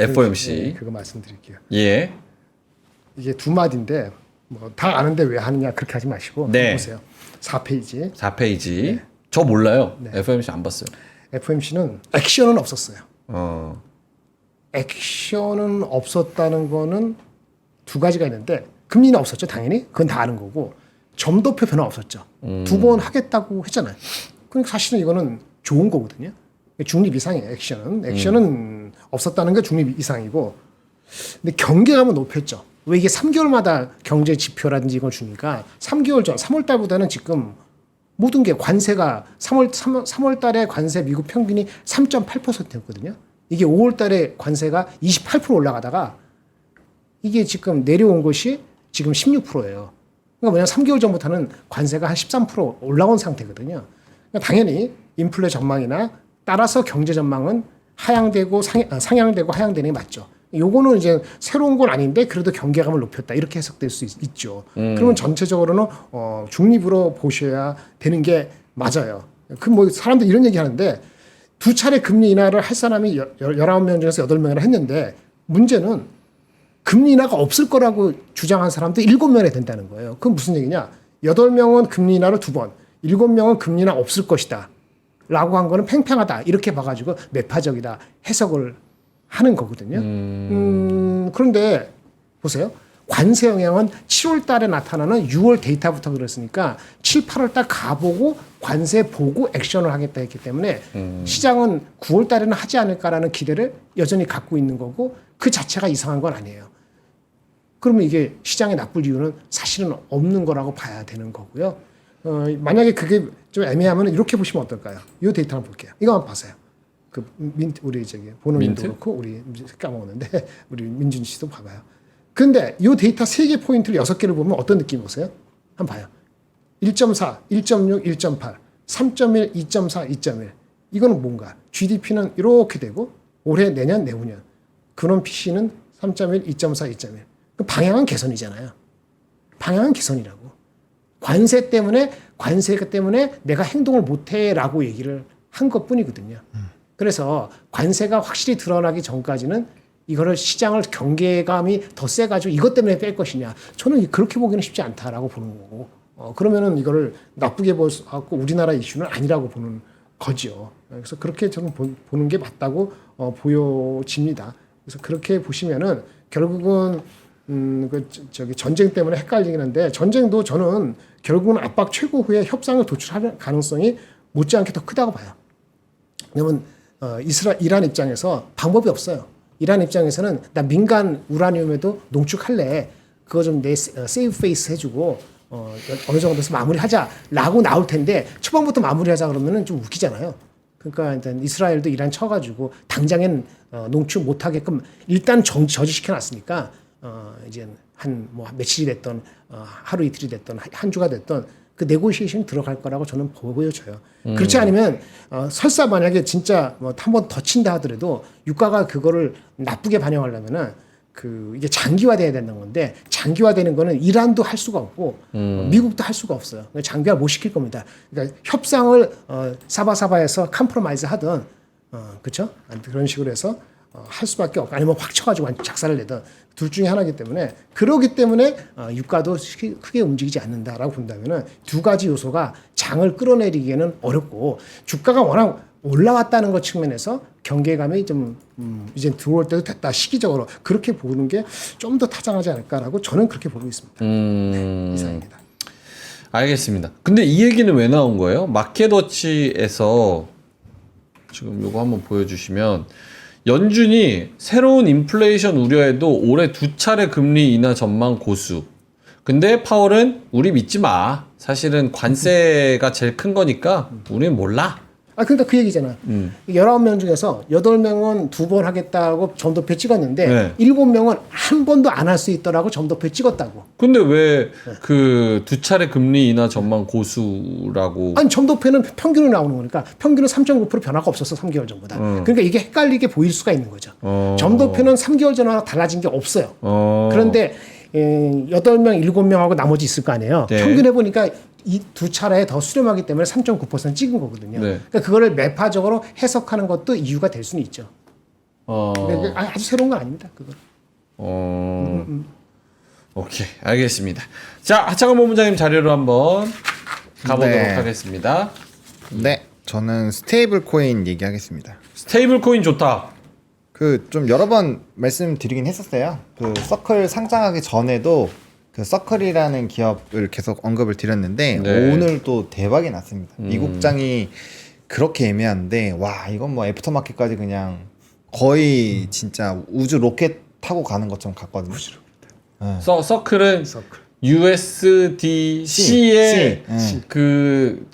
FOMC. 네, 그거 말씀드릴게요. 예. 이게 두 마디인데 뭐 다 아는데 왜 하느냐 그렇게 하지 마시고 네. 보세요. 4페이지. 4페이지. 저 몰라요. FOMC 안 봤어요. FOMC는 액션은 없었어요. 어. 액션은 없었다는 거는 두 가지가 있는데 금리는 없었죠. 당연히. 그건 다 아는 거고 점도표 변화 없었죠. 2번 하겠다고 했잖아요. 그러니까 사실은 이거는 좋은 거거든요. 중립 이상이에요. 액션은 없었다는 게 중립 이상이고 근데 경계감은 높였죠. 왜 이게 3개월마다 경제 지표라든지 이걸 주니까 3개월 전 3월 달보다는 지금 모든 게 관세가 3월 달에 관세 미국 평균이 3.8%였거든요. 이게 5월 달에 관세가 28% 올라가다가 이게 지금 내려온 것이 지금 16%예요. 그러니까 뭐냐 3개월 전부터는 관세가 한 13% 올라온 상태거든요. 그러니까 당연히 인플레 전망이나 따라서 경제 전망은 하향되고 상향되고 하향되는 게 맞죠. 요거는 이제 새로운 건 아닌데 그래도 경계감을 높였다 이렇게 해석될 수 있죠. 그러면 전체적으로는 중립으로 보셔야 되는 게 맞아요. 그 뭐 사람들 이런 얘기 하는데 두 차례 금리 인하를 할 사람이 19명 중에서 8명이나 했는데 문제는 금리 인하가 없을 거라고 주장한 사람도 7명이 된다는 거예요. 그건 무슨 얘기냐? 8명은 금리 인하를 2번, 7명은 금리 인하 없을 것이다. 라고 한 거는 팽팽하다. 이렇게 봐가지고 매파적이다. 해석을 하는 거거든요. 그런데 보세요. 관세 영향은 7월 달에 나타나는 6월 데이터부터 그랬으니까 7, 8월 달 가보고 관세 보고 액션을 하겠다 했기 때문에 시장은 9월 달에는 하지 않을까라는 기대를 여전히 갖고 있는 거고 그 자체가 이상한 건 아니에요. 그러면 이게 시장에 나쁠 이유는 사실은 없는 거라고 봐야 되는 거고요. 만약에 그게 좀 애매하면 이렇게 보시면 어떨까요? 이 데이터 한번 볼게요. 이거 한번 보세요. 우리 보노님도 민트? 그렇고 우리 까먹었는데 우리 민준 씨도 봐봐요. 근데 이 데이터 3개 포인트를 6개를 보면 어떤 느낌이 오세요? 한번 봐요. 1.4, 1.6, 1.8, 3.1, 2.4, 2.1. 이거는 뭔가? GDP는 이렇게 되고 올해, 내년, 내후년. 근원 PC는 3.1, 2.4, 2.1. 그 방향은 개선이잖아요. 방향은 개선이라고. 관세 때문에 내가 행동을 못해라고 얘기를 한 것뿐이거든요. 그래서 관세가 확실히 드러나기 전까지는 이거를 시장을 경계감이 더 세가지고 이것 때문에 뺄 것이냐. 저는 그렇게 보기는 쉽지 않다라고 보는 거고. 그러면은 이거를 나쁘게 보고 우리나라 이슈는 아니라고 보는 거죠. 그래서 그렇게 저는 보는 게 맞다고 보여집니다. 그래서 그렇게 보시면은 결국은 전쟁 때문에 헷갈리긴 한데 전쟁도 저는 결국은 압박 최고 후에 협상을 도출할 가능성이 못지않게 더 크다고 봐요. 왜냐면 이란 입장에서 방법이 없어요. 이란 입장에서는 나 민간 우라늄에도 농축할래. 그거 좀 내 세이브 페이스 해주고 어느 정도에서 마무리하자라고 나올 텐데 초반부터 마무리하자 그러면은 좀 웃기잖아요. 그러니까 일단 이스라엘도 이란 쳐가지고 당장엔 농축 못하게끔 일단 저지시켜 놨으니까 이제 뭐 며칠이 됐던 하루 이틀이 됐던 한 주가 됐던 그 네고시에이션 들어갈 거라고 저는 보여져요. 그렇지 않으면 설사 만약에 진짜 뭐 한 번 더 친다 하더라도 유가가 그거를 나쁘게 반영하려면은 이게 장기화돼야 되는 건데 장기화되는 거는 이란도 할 수가 없고 미국도 할 수가 없어요. 장기화 못 시킬 겁니다. 그러니까 협상을 사바사바에서 컴프로마이즈 하든 그렇죠? 그런 식으로 해서 할 수밖에 없고 아니면 확 쳐가지고 작살을 내든 둘 중에 하나이기 때문에 그러기 때문에 유가도 크게 움직이지 않는다라고 본다면은 두 가지 요소가 장을 끌어내리기에는 어렵고 주가가 워낙 올라왔다는 것 측면에서 경계감이 좀 이제 들어올 때도 됐다 시기적으로 그렇게 보는 게 좀 더 타당하지 않을까라고 저는 그렇게 보고 있습니다. 네, 이상입니다. 알겠습니다. 근데 이 얘기는 왜 나온 거예요? 마켓워치에서 지금 요거 한번 보여주시면 연준이 새로운 인플레이션 우려에도 올해 2차례 금리 인하 전망 고수. 근데 파월은 우리 믿지 마. 사실은 관세가 제일 큰 거니까 우리는 몰라. 그러니까 그 얘기잖아. 19명 중에서 8명은 2번 하겠다고 점도표 찍었는데 네. 7명은 한 번도 안 할 수 있더라고 점도표 찍었다고. 근데 왜 그 2차례 금리 인하 전망 고수라고? 아니 점도표는 평균이 나오는 거니까 평균은 3.9% 변화가 없었어 3개월 전보다. 그러니까 이게 헷갈리게 보일 수가 있는 거죠. 점도표는 3개월 전하고 달라진 게 없어요. 그런데 8명, 7명하고 나머지 있을 거 아니에요. 네. 평균해 보니까 이 두 차례에 더 수렴하기 때문에 3.9% 찍은 거거든요. 네. 그러니까 그거를 매파적으로 해석하는 것도 이유가 될 수는 있죠. 그러니까 아주 새로운 건 아닙니다. 그거. 오케이, 알겠습니다. 자, 하창원 본부장님 자료로 한번 가보도록 네. 하겠습니다. 네, 저는 스테이블 코인 얘기하겠습니다. 스테이블 코인 좋다. 좀 여러 번 말씀드리긴 했었어요. 서클 상장하기 전에도 서클이라는 기업을 계속 언급을 드렸는데 네. 오늘 또 대박이 났습니다. 미국장이 그렇게 애매한데 와 이건 뭐 애프터마켓까지 그냥 거의 진짜 우주 로켓 타고 가는 것처럼 갔거든요. 서클은 USDC의 그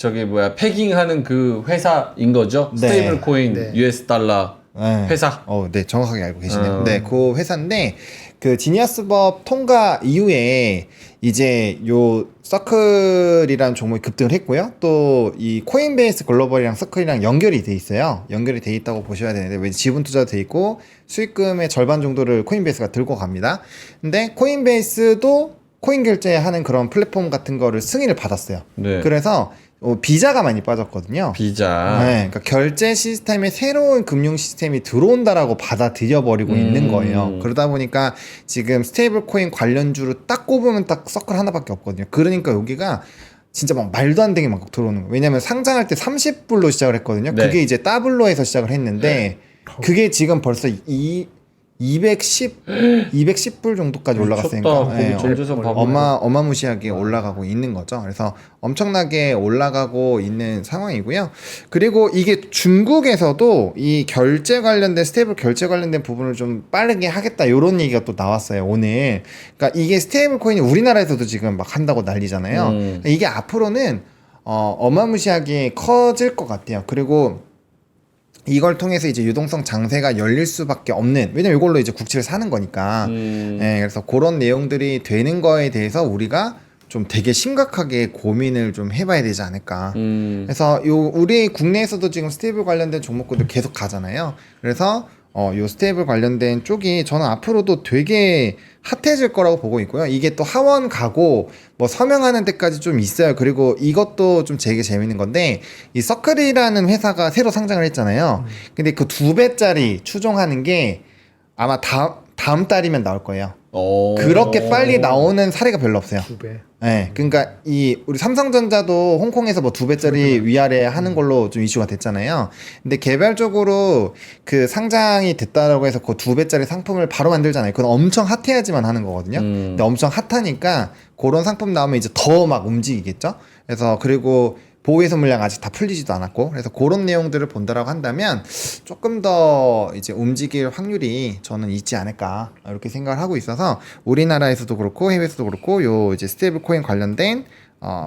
패깅하는 그 회사인 거죠. 네. 스테이블 코인 네. US 달러 네. 회사. 네, 정확하게 알고 계시네요. 네, 그 회사인데 그 지니어스법 통과 이후에 이제 요 서클이라는 종목이 급등을 했고요. 또 이 코인베이스 글로벌이랑 서클이랑 연결이 돼 있어요. 연결이 돼 있다고 보셔야 되는데 왜 지분 투자도 돼 있고 수익금의 절반 정도를 코인베이스가 들고 갑니다. 근데 코인베이스도 코인 결제하는 그런 플랫폼 같은 거를 승인을 받았어요. 네. 그래서 비자가 많이 빠졌거든요. 비자. 네, 그러니까 결제 시스템에 새로운 금융 시스템이 들어온다라고 받아들여 버리고 있는 거예요. 그러다 보니까 지금 스테이블 코인 관련주로 딱 꼽으면 딱 서클 하나밖에 없거든요. 그러니까 여기가 진짜 막 말도 안 되게 막 들어오는 거예요. 왜냐면 상장할 때 30불로 시작을 했거든요. 네. 그게 이제 더블로 해서 시작을 했는데 그게 지금 벌써 210불 정도까지 올라갔으니까 미쳤다. 전재산 봐봐. 어마무시하게 올라가고 있는 거죠. 그래서 엄청나게 올라가고 있는 상황이고요. 그리고 이게 중국에서도 이 결제 관련된 스테이블 결제 관련된 부분을 좀 빠르게 하겠다 이런 얘기가 또 나왔어요 오늘. 그러니까 이게 스테이블 코인이 우리나라에서도 지금 막 한다고 난리잖아요. 그러니까 이게 앞으로는 어마무시하게 커질 것 같아요. 그리고 이걸 통해서 이제 유동성 장세가 열릴 수밖에 없는, 왜냐면 이걸로 이제 국채를 사는 거니까. 그래서 그런 내용들이 되는 거에 대해서 우리가 좀 되게 심각하게 고민을 좀 해봐야 되지 않을까. 그래서 우리 국내에서도 지금 스테이블 관련된 종목들 계속 가잖아요. 그래서 요 스테이블 관련된 쪽이 저는 앞으로도 되게 핫해질 거라고 보고 있고요. 이게 또 하원 가고 뭐 서명하는 데까지 좀 있어요. 그리고 이것도 좀 되게 재밌는 건데, 이 서클이라는 회사가 새로 상장을 했잖아요. 근데 그 2배짜리 추종하는 게 아마 다음 달이면 나올 거예요. 그렇게 빨리 나오는 사례가 별로 없어요. 2배. 네, 그러니까 우리 삼성전자도 홍콩에서 뭐 2배짜리 위아래 하는 걸로 좀 이슈가 됐잖아요. 근데 개별적으로 그 상장이 됐다라고 해서 그 2배짜리 상품을 바로 만들잖아요. 그건 엄청 핫해야지만 하는 거거든요. 근데 엄청 핫하니까 그런 상품 나오면 이제 더 막 움직이겠죠. 그래서 그리고 보호해서 물량 아직 다 풀리지도 않았고, 그래서 그런 내용들을 본다라고 한다면 조금 더 이제 움직일 확률이 저는 있지 않을까 이렇게 생각을 하고 있어서, 우리나라에서도 그렇고 해외에서도 그렇고 요 이제 스테이블 코인 관련된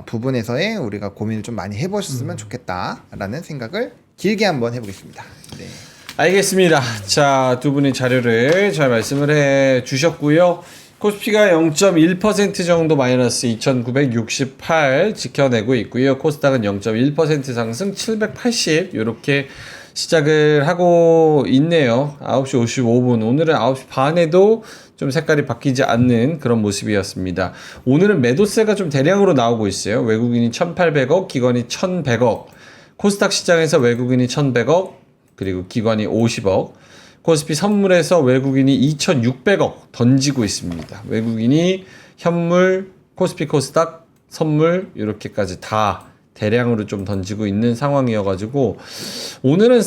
부분에서의 우리가 고민을 좀 많이 해보셨으면 좋겠다라는 생각을 길게 한번 해보겠습니다. 네. 알겠습니다. 자, 두 분의 자료를 잘 말씀을 해 주셨고요. 코스피가 0.1% 정도 마이너스 2968 지켜내고 있고요. 코스닥은 0.1% 상승 780 이렇게 시작을 하고 있네요. 9시 55분. 오늘은 9시 반에도 좀 색깔이 바뀌지 않는 그런 모습이었습니다. 오늘은 매도세가 좀 대량으로 나오고 있어요. 외국인이 1,800억, 기관이 1,100억. 코스닥 시장에서 외국인이 1,100억, 그리고 기관이 50억. 코스피 선물에서 외국인이 2,600억 던지고 있습니다. 외국인이 현물, 코스피 코스닥, 선물 이렇게까지 다 대량으로 좀 던지고 있는 상황이어가지고, 오늘은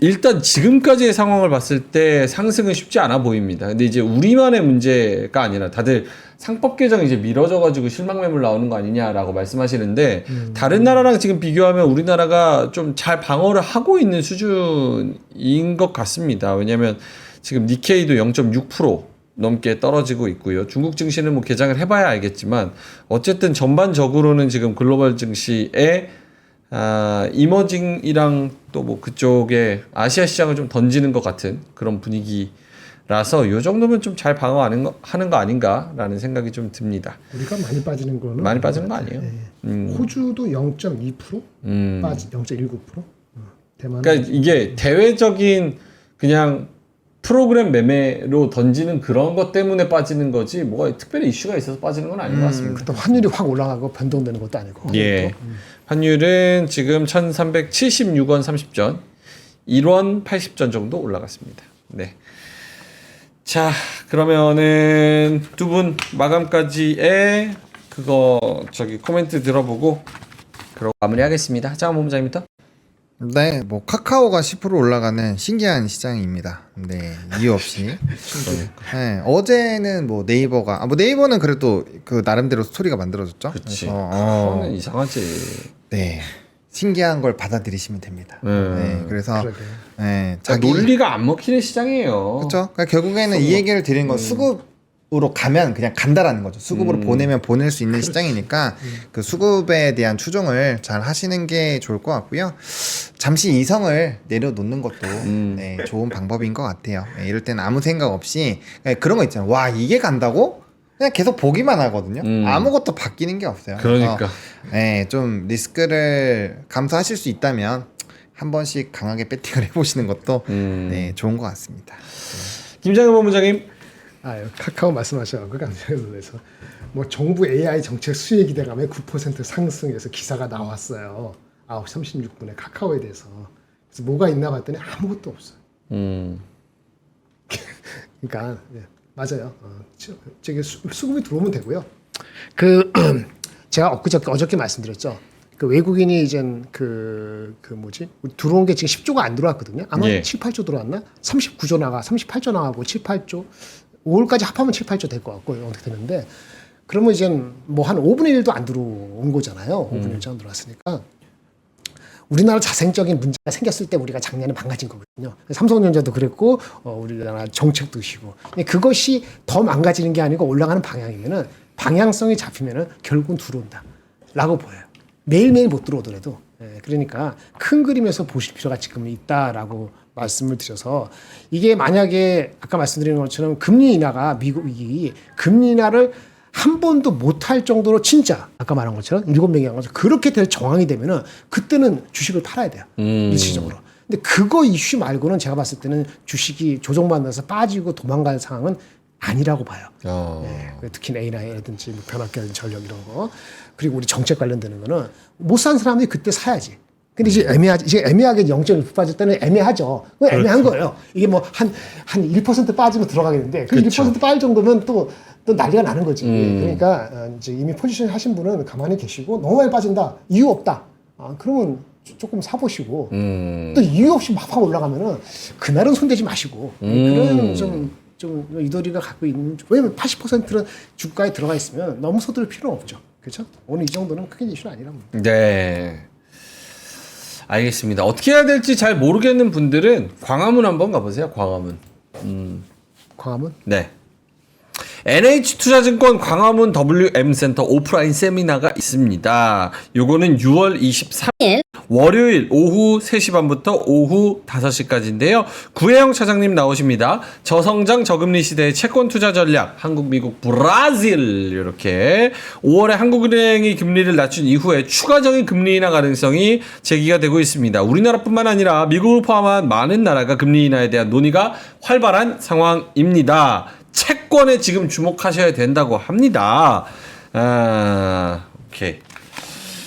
일단 지금까지의 상황을 봤을 때 상승은 쉽지 않아 보입니다. 근데 이제 우리만의 문제가 아니라 다들 상법 개정 이제 미뤄져가지고 실망 매물 나오는 거 아니냐라고 말씀하시는데, 다른 나라랑 지금 비교하면 우리나라가 좀 잘 방어를 하고 있는 수준인 것 같습니다. 왜냐하면 지금 니케이도 0.6% 넘게 떨어지고 있고요. 중국 증시는 뭐 개장을 해봐야 알겠지만, 어쨌든 전반적으로는 지금 글로벌 증시에 이머징이랑 또 뭐 그쪽에 아시아 시장을 좀 던지는 것 같은 그런 분위기라서 요 정도면 좀 잘 방어하는 거 아닌가라는 생각이 좀 듭니다. 우리가 많이 빠지는 거는 많이 빠진 거 아니에요? 호주도 0.2%, 빠지 0.19%. 대만. 그러니까 이게 대외적인 그냥 프로그램 매매로 던지는 그런 것 때문에 빠지는 거지, 뭐가 특별히 이슈가 있어서 빠지는 건 아닌 것 같습니다. 그때 환율이 확 올라가고 변동되는 것도 아니고. 예. 환율은 지금 1,376원 30전, 1원 80전 정도 올라갔습니다. 네. 자, 그러면은 두 분 마감까지의 코멘트 들어보고 그러고 마무리하겠습니다. 자, 본부장님부터. 네, 뭐 카카오가 10% 올라가는 신기한 시장입니다. 네, 이유 없이. 네, 어제는 뭐 네이버가 뭐 네이버는 그래도 그 나름대로 스토리가 만들어졌죠. 그치. 그래서, 그거는 이상하지. 네, 신기한 걸 받아들이시면 됩니다. 네, 그래서 그러게. 네, 논리가 안 먹히는 시장이에요. 그렇죠. 그러니까 결국에는 이 얘기를 드리는 건 수급으로 가면 그냥 간다라는 거죠. 수급으로 보내면 보낼 수 있는 시장이니까 그 수급에 대한 추종을 잘 하시는 게 좋을 것 같고요. 잠시 이성을 내려놓는 것도 네, 좋은 방법인 것 같아요. 네, 이럴 때는 아무 생각 없이 그런 거 있잖아요. 와, 이게 간다고? 그냥 계속 보기만 하거든요. 아무것도 바뀌는 게 없어요. 그러니까. 그래서, 네, 좀 리스크를 감수하실 수 있다면 한 번씩 강하게 배팅을 해보시는 것도 네, 좋은 것 같습니다. 김장현 본부장님. 카카오 말씀하셔서 깜짝 놀라서 뭐 정부 AI 정책 수혜 기대감에 9% 상승해서 기사가 나왔어요. 9시 36분에 카카오에 대해서. 그래서 뭐가 있나 봤더니 아무것도 없어요. 그러니까 맞아요. 저기 수급이 들어오면 되고요. 제가 어저께 말씀드렸죠. 그 외국인이 이제 들어온 게 지금 10조가 안 들어왔거든요. 아마 7, 8조 들어왔나? 39조 38조 나가고 7, 8조. 5월까지 합하면 7, 8조 될 것 같고 이렇게 되는데, 그러면 이제 뭐 한 5분의 1도 안 들어온 거잖아요. 5분의 1도 안 들어왔으니까 우리나라 자생적인 문제가 생겼을 때 우리가 작년에 망가진 거거든요. 삼성전자도 그랬고 우리나라 정책도 시고, 그것이 더 망가지는 게 아니고 올라가는 방향이면은, 방향성이 잡히면은 결국은 들어온다라고 보여요. 매일매일 못 들어오더라도 그러니까 큰 그림에서 보실 필요가 지금 있다라고 말씀을 드려서 이게 만약에 아까 말씀드린 것처럼 금리 인하가 미국이 금리 인하를 한 번도 못할 정도로 진짜 아까 말한 것처럼 7명이 한 것처럼 그렇게 될 정황이 되면은 그때는 주식을 팔아야 돼요. 일시적으로. 근데 그거 이슈 말고는 제가 봤을 때는 주식이 조정받아서 빠지고 도망갈 상황은 아니라고 봐요. 특히 A나라든지 뭐 변압기라든지 전력 이런 거. 그리고 우리 정책 관련되는 거는 못 산 사람들이 그때 사야지. 근데 이제 애매하게 0.1% 빠질 때는 애매하죠. 그건 애매한 거예요. 이게 뭐 한 1% 빠지면 들어가겠는데 그 1% 빠질 정도면 또 난리가 나는 거지. 그러니까 이제 이미 포지션 하신 분은 가만히 계시고 너무 많이 빠진다. 이유 없다. 그러면 조금 사보시고 또 이유 없이 막 올라가면은 그날은 손대지 마시고 그런 좀 이도리가 갖고 있는 왜냐면 80%는 주가에 들어가 있으면 너무 서두를 필요는 없죠. 그렇죠? 오늘 이 정도는 크게 이슈는 아니랍니다. 네. 알겠습니다. 어떻게 해야 될지 잘 모르겠는 분들은 광화문 한번 가보세요. 광화문. 광화문? 네. NH투자증권 광화문 WM센터 오프라인 세미나가 있습니다. 요거는 6월 23일 월요일 오후 3시 반부터 오후 5시까지인데요. 구혜영 차장님 나오십니다. 저성장 저금리 시대의 채권 투자 전략 한국, 미국, 브라질 이렇게 5월에 한국은행이 금리를 낮춘 이후에 추가적인 금리 인하 가능성이 제기가 되고 있습니다. 우리나라뿐만 아니라 미국을 포함한 많은 나라가 금리 인하에 대한 논의가 활발한 상황입니다. 채권에 지금 주목하셔야 된다고 합니다. 오케이.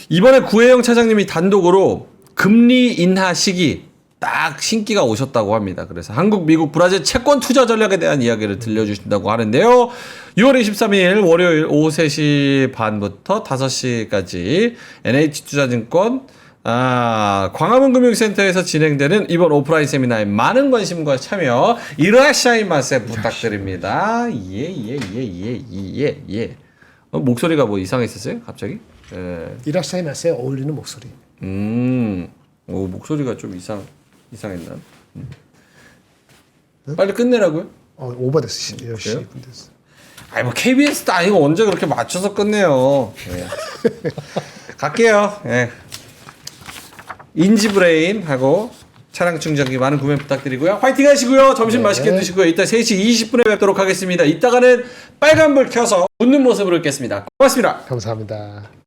이번에 구혜영 차장님이 단독으로 금리 인하 시기 딱 신기가 오셨다고 합니다. 그래서 한국, 미국, 브라질 채권 투자 전략에 대한 이야기를 들려주신다고 하는데요. 6월 23일 월요일 오후 3시 반부터 5시까지 NH투자증권 광화문 금융센터에서 진행되는 이번 오프라인 세미나에 많은 관심과 참여 이라샤이마세 부탁드립니다. 예. 목소리가 뭐 이상했었어요? 갑자기? 이라샤이마스에 어울리는 목소리. 목소리가 좀 이상했나? 빨리 끝내라고요? 오버됐어. 10시 분 됐어. 아니 뭐 KBS도 아니고 언제 그렇게 맞춰서 끝내요. 갈게요. 인지브레인 하고 차량 충전기 많은 구매 부탁드리고요. 화이팅 하시고요. 점심 맛있게 드시고요. 이따 3시 20분에 뵙도록 하겠습니다. 이따가는 빨간불 켜서 웃는 모습으로 뵙겠습니다. 고맙습니다. 감사합니다.